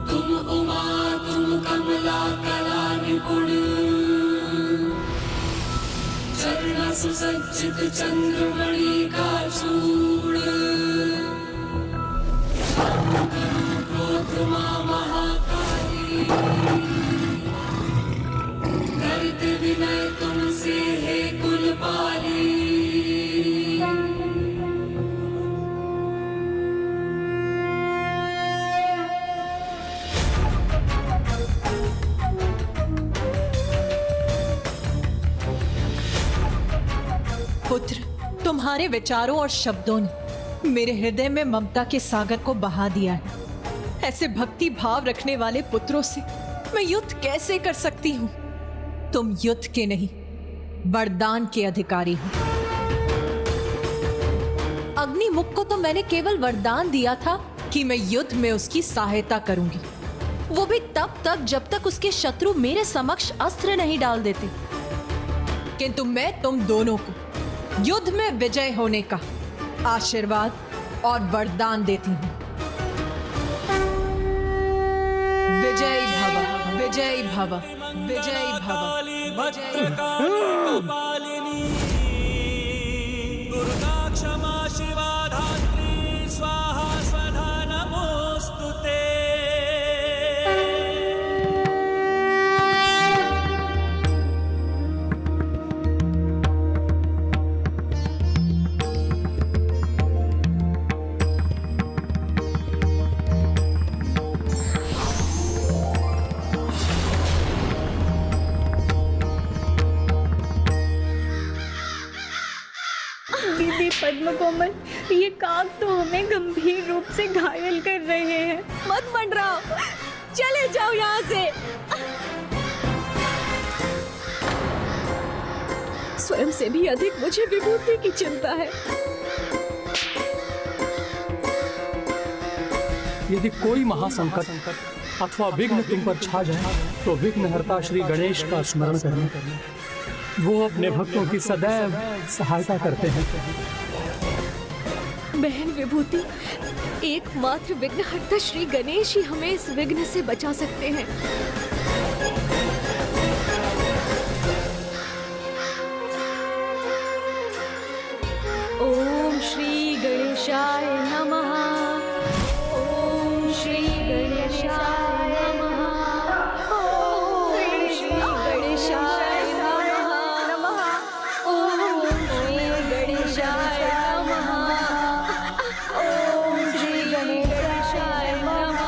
तुम उमा तुम कमला कला निपुण, चरण सुसज्जित चंद्रमणि का चूड़, क्रोध मां महाकाली, करते विनय तुमसे है कुलपाली। पुत्र, तुम्हारे विचारों और शब्दों ने मेरे हृदय में ममता के सागर को बहा दिया है। ऐसे भक्ति भाव रखने वाले पुत्रों से मैं युद्ध कैसे कर सकती हूँ? तुम युद्ध के नहीं, वरदान के अधिकारी हो। अग्निमुख को तो मैंने केवल वरदान दिया था कि मैं युद्ध में उसकी सहायता करूंगी, वो भी तब तक जब तक उसके शत्रु मेरे समक्ष अस्त्र नहीं डाल देते। किंतु मैं तुम दोनों को युद्ध में विजय होने का आशीर्वाद और वरदान देती हूं। विजय भव, विजय भव, विजय भव, दुर्गा क्षमा शिवा धात्री स्वाहा स्वधा नमोस्तुते। दीदी पद्म कोमल, ये काग तो हमें गंभीर रूप से घायल कर रहे हैं। मत मंडराओ, चले जाओ यहाँ से। स्वयं से भी अधिक मुझे विभूति की चिंता है। यदि कोई महासंकट अथवा विघ्न तुम पर छा जाए तो विघ्नहर्ता श्री गणेश का स्मरण करना। वो अपने भक्तों की सदैव सहायता करते हैं। बहन विभूति, एकमात्र विघ्नहर्ता श्री गणेश ही हमें इस विघ्न से बचा सकते हैं। ओम श्री गणेशाय नमः। ओम श्री गणेशाय नमः। ओम श्री गणेशाय नमः। ओम श्री गणेशाय नमः। ओम श्री गणेशाय नमः।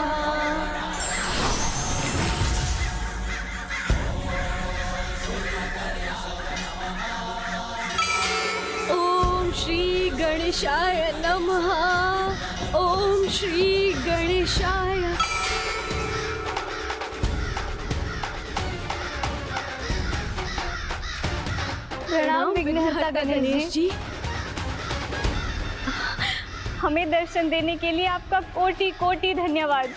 ओम श्री गणेशाय नमः। ओम श्री गणेशाय। प्रणाम विघ्नहर्ता गणेश जी। हमें दर्शन देने के लिए आपका कोटि कोटि धन्यवाद।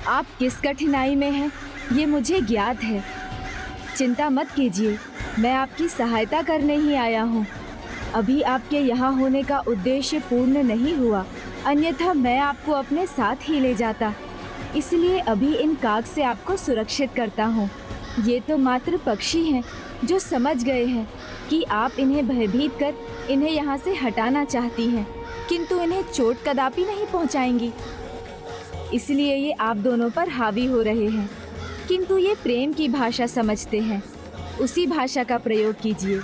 आप किस कठिनाई में हैं, ये मुझे ज्ञात है। चिंता मत कीजिए, मैं आपकी सहायता करने ही आया हूँ। अभी आपके यहाँ होने का उद्देश्य पूर्ण नहीं हुआ, अन्यथा मैं आपको अपने साथ ही ले जाता। इसलिए अभी इन काग से आपको सुरक्षित करता हूँ। ये तो मात्र पक्षी हैं जो समझ गए हैं कि आप इन्हें भयभीत कर इन्हें यहाँ से हटाना चाहती हैं, किंतु इन्हें चोट कदापि नहीं पहुँचाएंगी। इसलिए ये आप दोनों पर हावी हो रहे हैं, किंतु ये प्रेम की भाषा समझते हैं। उसी भाषा का प्रयोग कीजिए।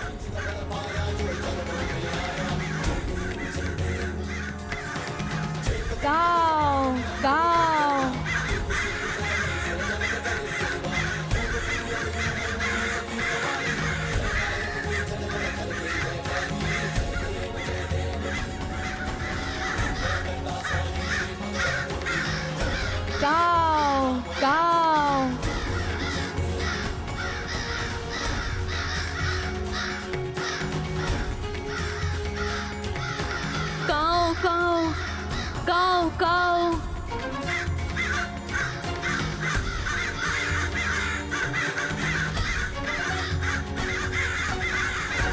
काव काव। काव काव। काव काव काव काव।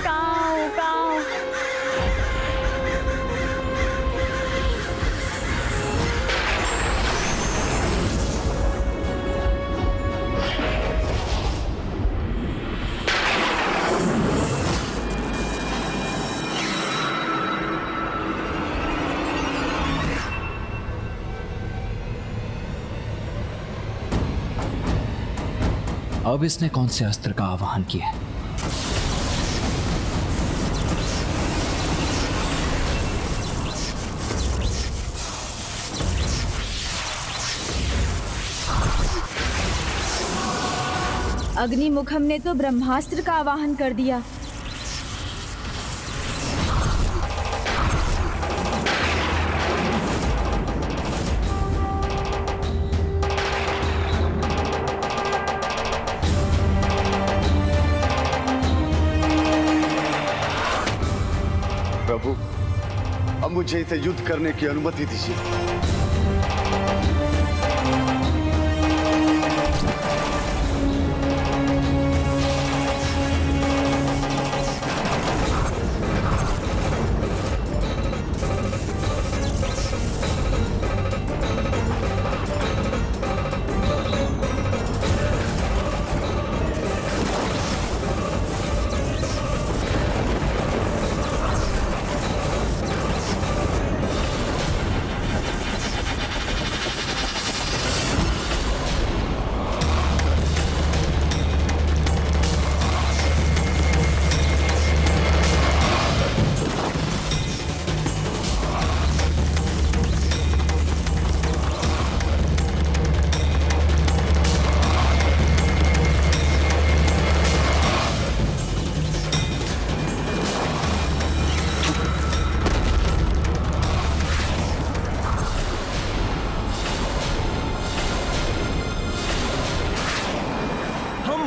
काव काव। अब इसने कौन से अस्त्र का आवाहन किया? अग्निमुखम ने तो ब्रह्मास्त्र का आवाहन कर दिया। प्रभु, अब मुझे इसे युद्ध करने की अनुमति दीजिए।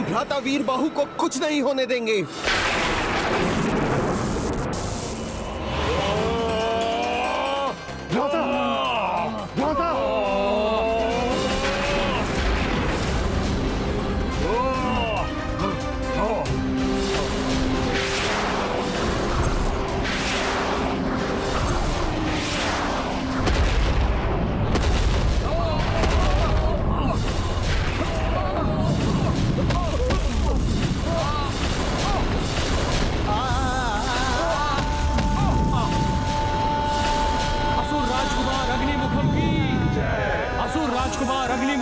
भ्राता वीर बाहु को कुछ नहीं होने देंगे।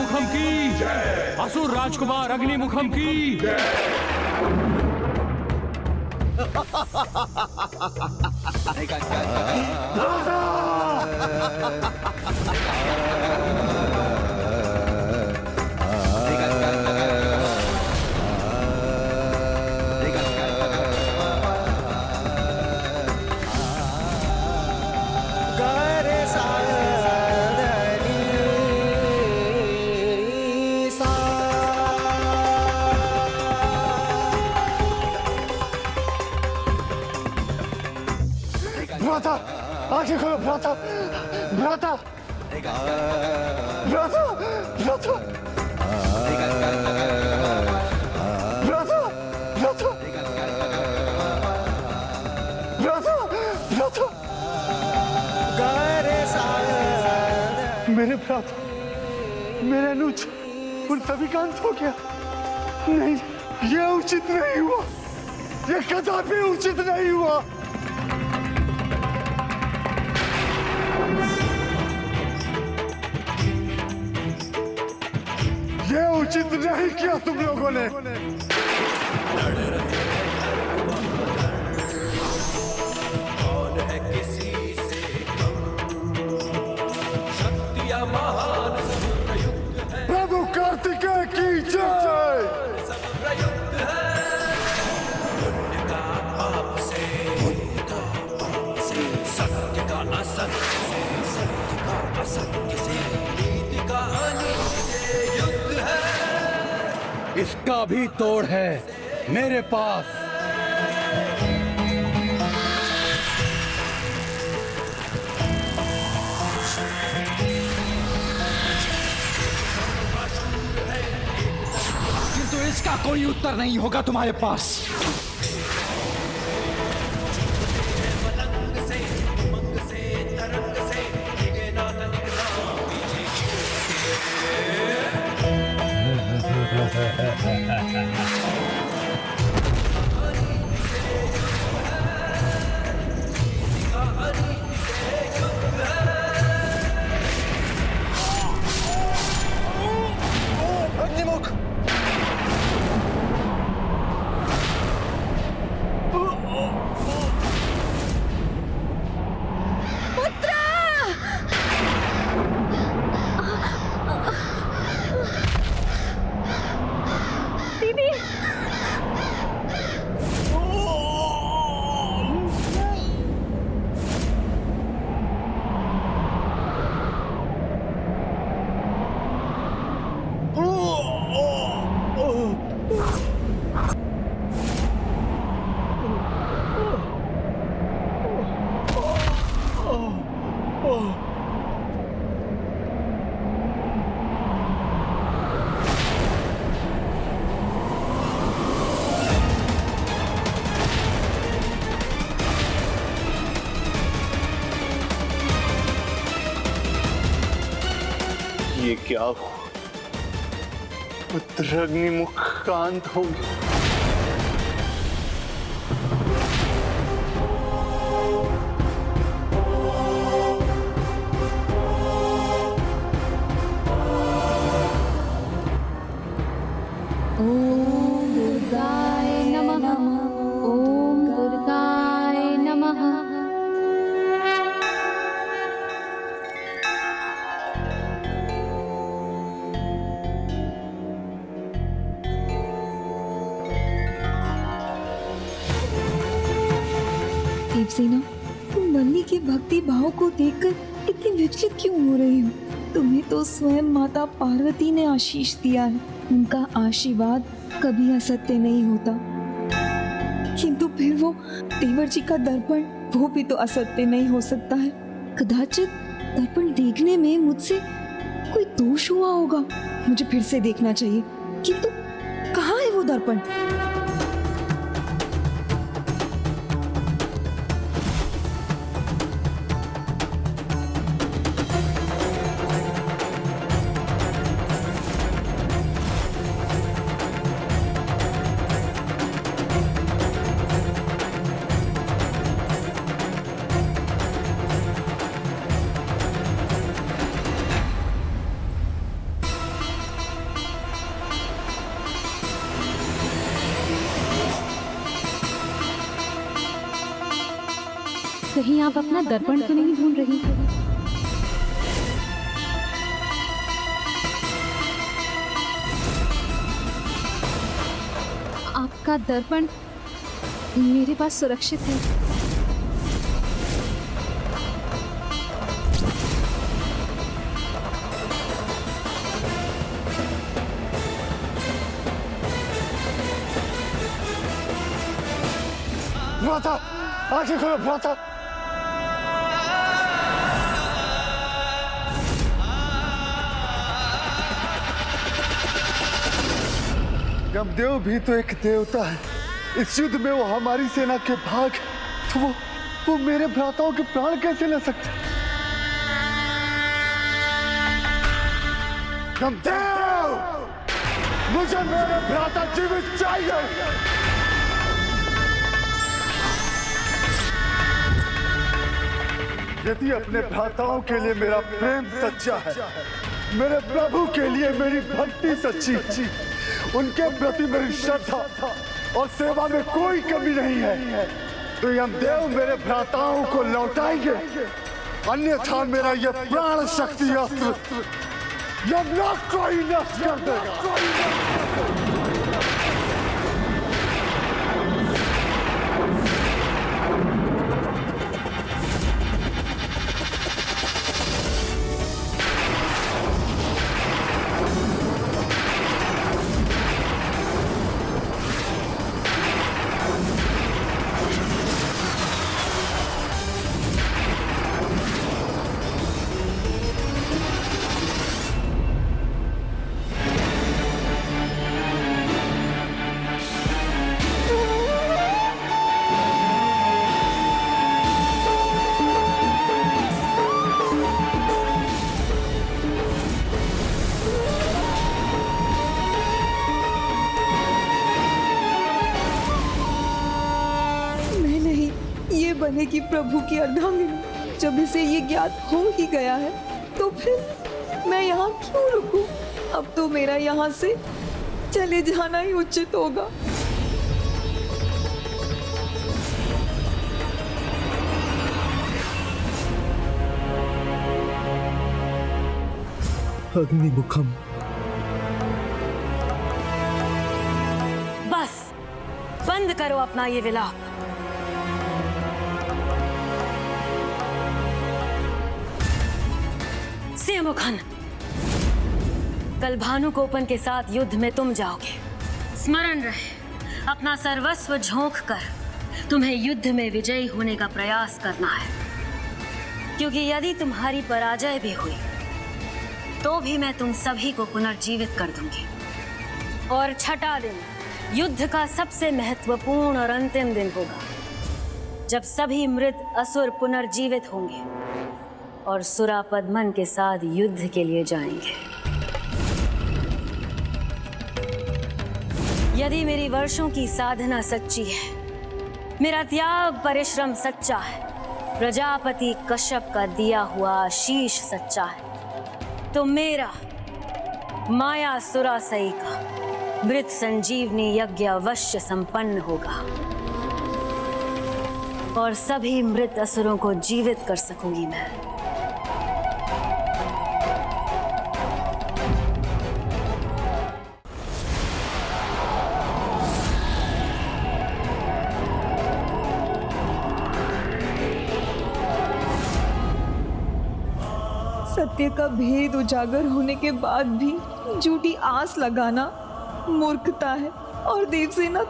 अग्निमुखम की, असुर राजकुमार अग्निमुखम की। भ्राता, आंखें खोलो भ्राता, भ्राता, भ्राता, भ्राता, भ्राता, भ्राता, भ्राता, भ्राता, मेरे भ्राता, मेरे अनुज, उन सभी का अंत हो गया। नहीं, ये उचित नहीं हुआ, ये कदापि उचित नहीं हुआ। ये उचित नहीं किया तुम लोगों ने। कौन है किसी से कम, शक्तियां महान सब प्रयुक्त है, प्रभु कार्तिकेय की जय। सब प्रयुक्त है। पुण्य का पाप से, सत्य का असत्य से, सत्य का असत्य से, नीति का अनीति से युद्ध है। इसका भी तोड़ है मेरे पास। किंतु इसका कोई उत्तर नहीं होगा तुम्हारे पास। अग्निमुख, दीदी, ये क्या हुआ? पुत्र अग्निमुख का अंत हो गया। ओम दुर्गाय नमः। ओम दुर्गाय नमः। देवसेना, तुम वल्ली के भक्ति भाव को देखकर इतनी विचलित क्यों हो रही हो? तुम्हें तो स्वयं माता पार्वती ने आशीष दिया है। उनका आशीर्वाद कभी असत्य नहीं होता। किंतु फिर वो देवर जी का दर्पण, वो भी तो असत्य नहीं हो सकता है। कदाचित दर्पण देखने में मुझसे कोई दोष हुआ होगा। मुझे फिर से देखना चाहिए। किंतु कहाँ है वो दर्पण? कहीं आप अपना दर्पण तो नहीं ढूंढ रही? आपका दर्पण मेरे पास सुरक्षित है। भ्राता, आंखें खोलो भ्राता। यमदेव भी तो एक देवता है। इस युद्ध में वो हमारी सेना के भाग, तो वो मेरे भ्राताओं के प्राण कैसे ले सकते? यमदेव, मुझे मेरे भ्राता जीवित चाहिए। यदि अपने भ्राताओं के लिए मेरा प्रेम सच्चा है, मेरे प्रभु के लिए मेरी भक्ति सच्ची, उनके प्रति मेरी श्रद्धा और सेवा में कोई कमी नहीं है, तो यमदेव मेरे भ्राताओं को लौटाएंगे। अन्यथा मेरा यह प्राण शक्ति अस्त्र यमलोक को ही नष्ट कर देगा। बनेगी प्रभु की अर्धांगिनी। जब इसे ये ज्ञात हो ही गया है तो फिर मैं यहाँ क्यों रुकूं? अब तो मेरा यहाँ से चले जाना ही उचित होगा। अग्निमुखम। बस बंद करो अपना ये विलाप। सिंहमुखन, कल भानुकोपन के साथ युद्ध में तुम जाओगे। स्मरण रहे, अपना सर्वस्व झोंक कर तुम्हें युद्ध में विजयी होने का प्रयास करना है, क्योंकि यदि तुम्हारी पराजय भी हुई तो भी मैं तुम सभी को पुनर्जीवित कर दूंगी। और छठा दिन युद्ध का सबसे महत्वपूर्ण और अंतिम दिन होगा, जब सभी मृत असुर पुनर्जीवित होंगे और सुरापद्मन के साथ युद्ध के लिए जाएंगे। यदि मेरी वर्षों की साधना सच्ची है, मेरा त्याग परिश्रम सच्चा है, प्रजापति कश्यप का दिया हुआ आशीष सच्चा है, तो मेरा माया सुरासई का मृत संजीवनी यज्ञ अवश्य संपन्न होगा और सभी मृत असुरों को जीवित कर सकूंगी मैं। सत्य का भेद उजागर होने के बाद भी झूठी आस लगाना मूर्खता है। और देवसेना,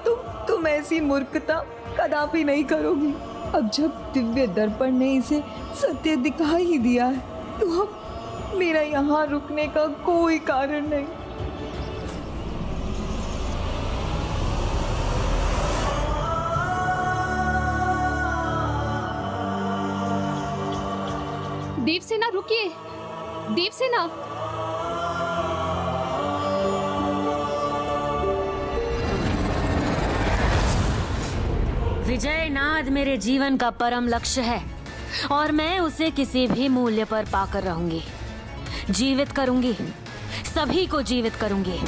तुम ऐसी मूर्खता कदापि नहीं करोगी। अब जब दिव्य दर्पण ने इसे सत्य दिखा ही दिया है, तो अब मेरा यहाँ रुकने का कोई कारण नहीं। देवसेना रुकिए, देवसेना। विजय नाद मेरे जीवन का परम लक्ष्य है और मैं उसे किसी भी मूल्य पर पाकर रहूंगी। जीवित करूंगी, सभी को जीवित करूंगी।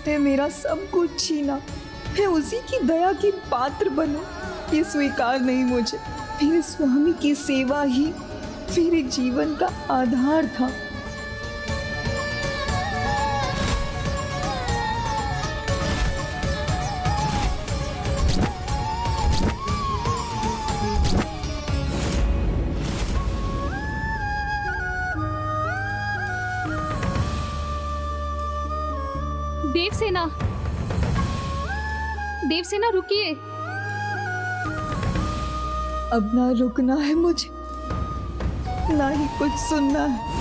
जिसने मेरा सब कुछ छीना, मैं उसी की दया की पात्र बनूं, ये स्वीकार नहीं मुझे। मेरे स्वामी की सेवा ही मेरे जीवन का आधार था। देवसेना, देवसेना रुकिए। अब ना रुकना है मुझे, ना ही कुछ सुनना है।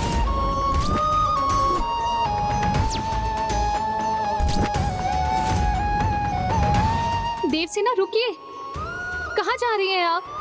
देवसेना रुकिए, कहाँ जा रही हैं आप?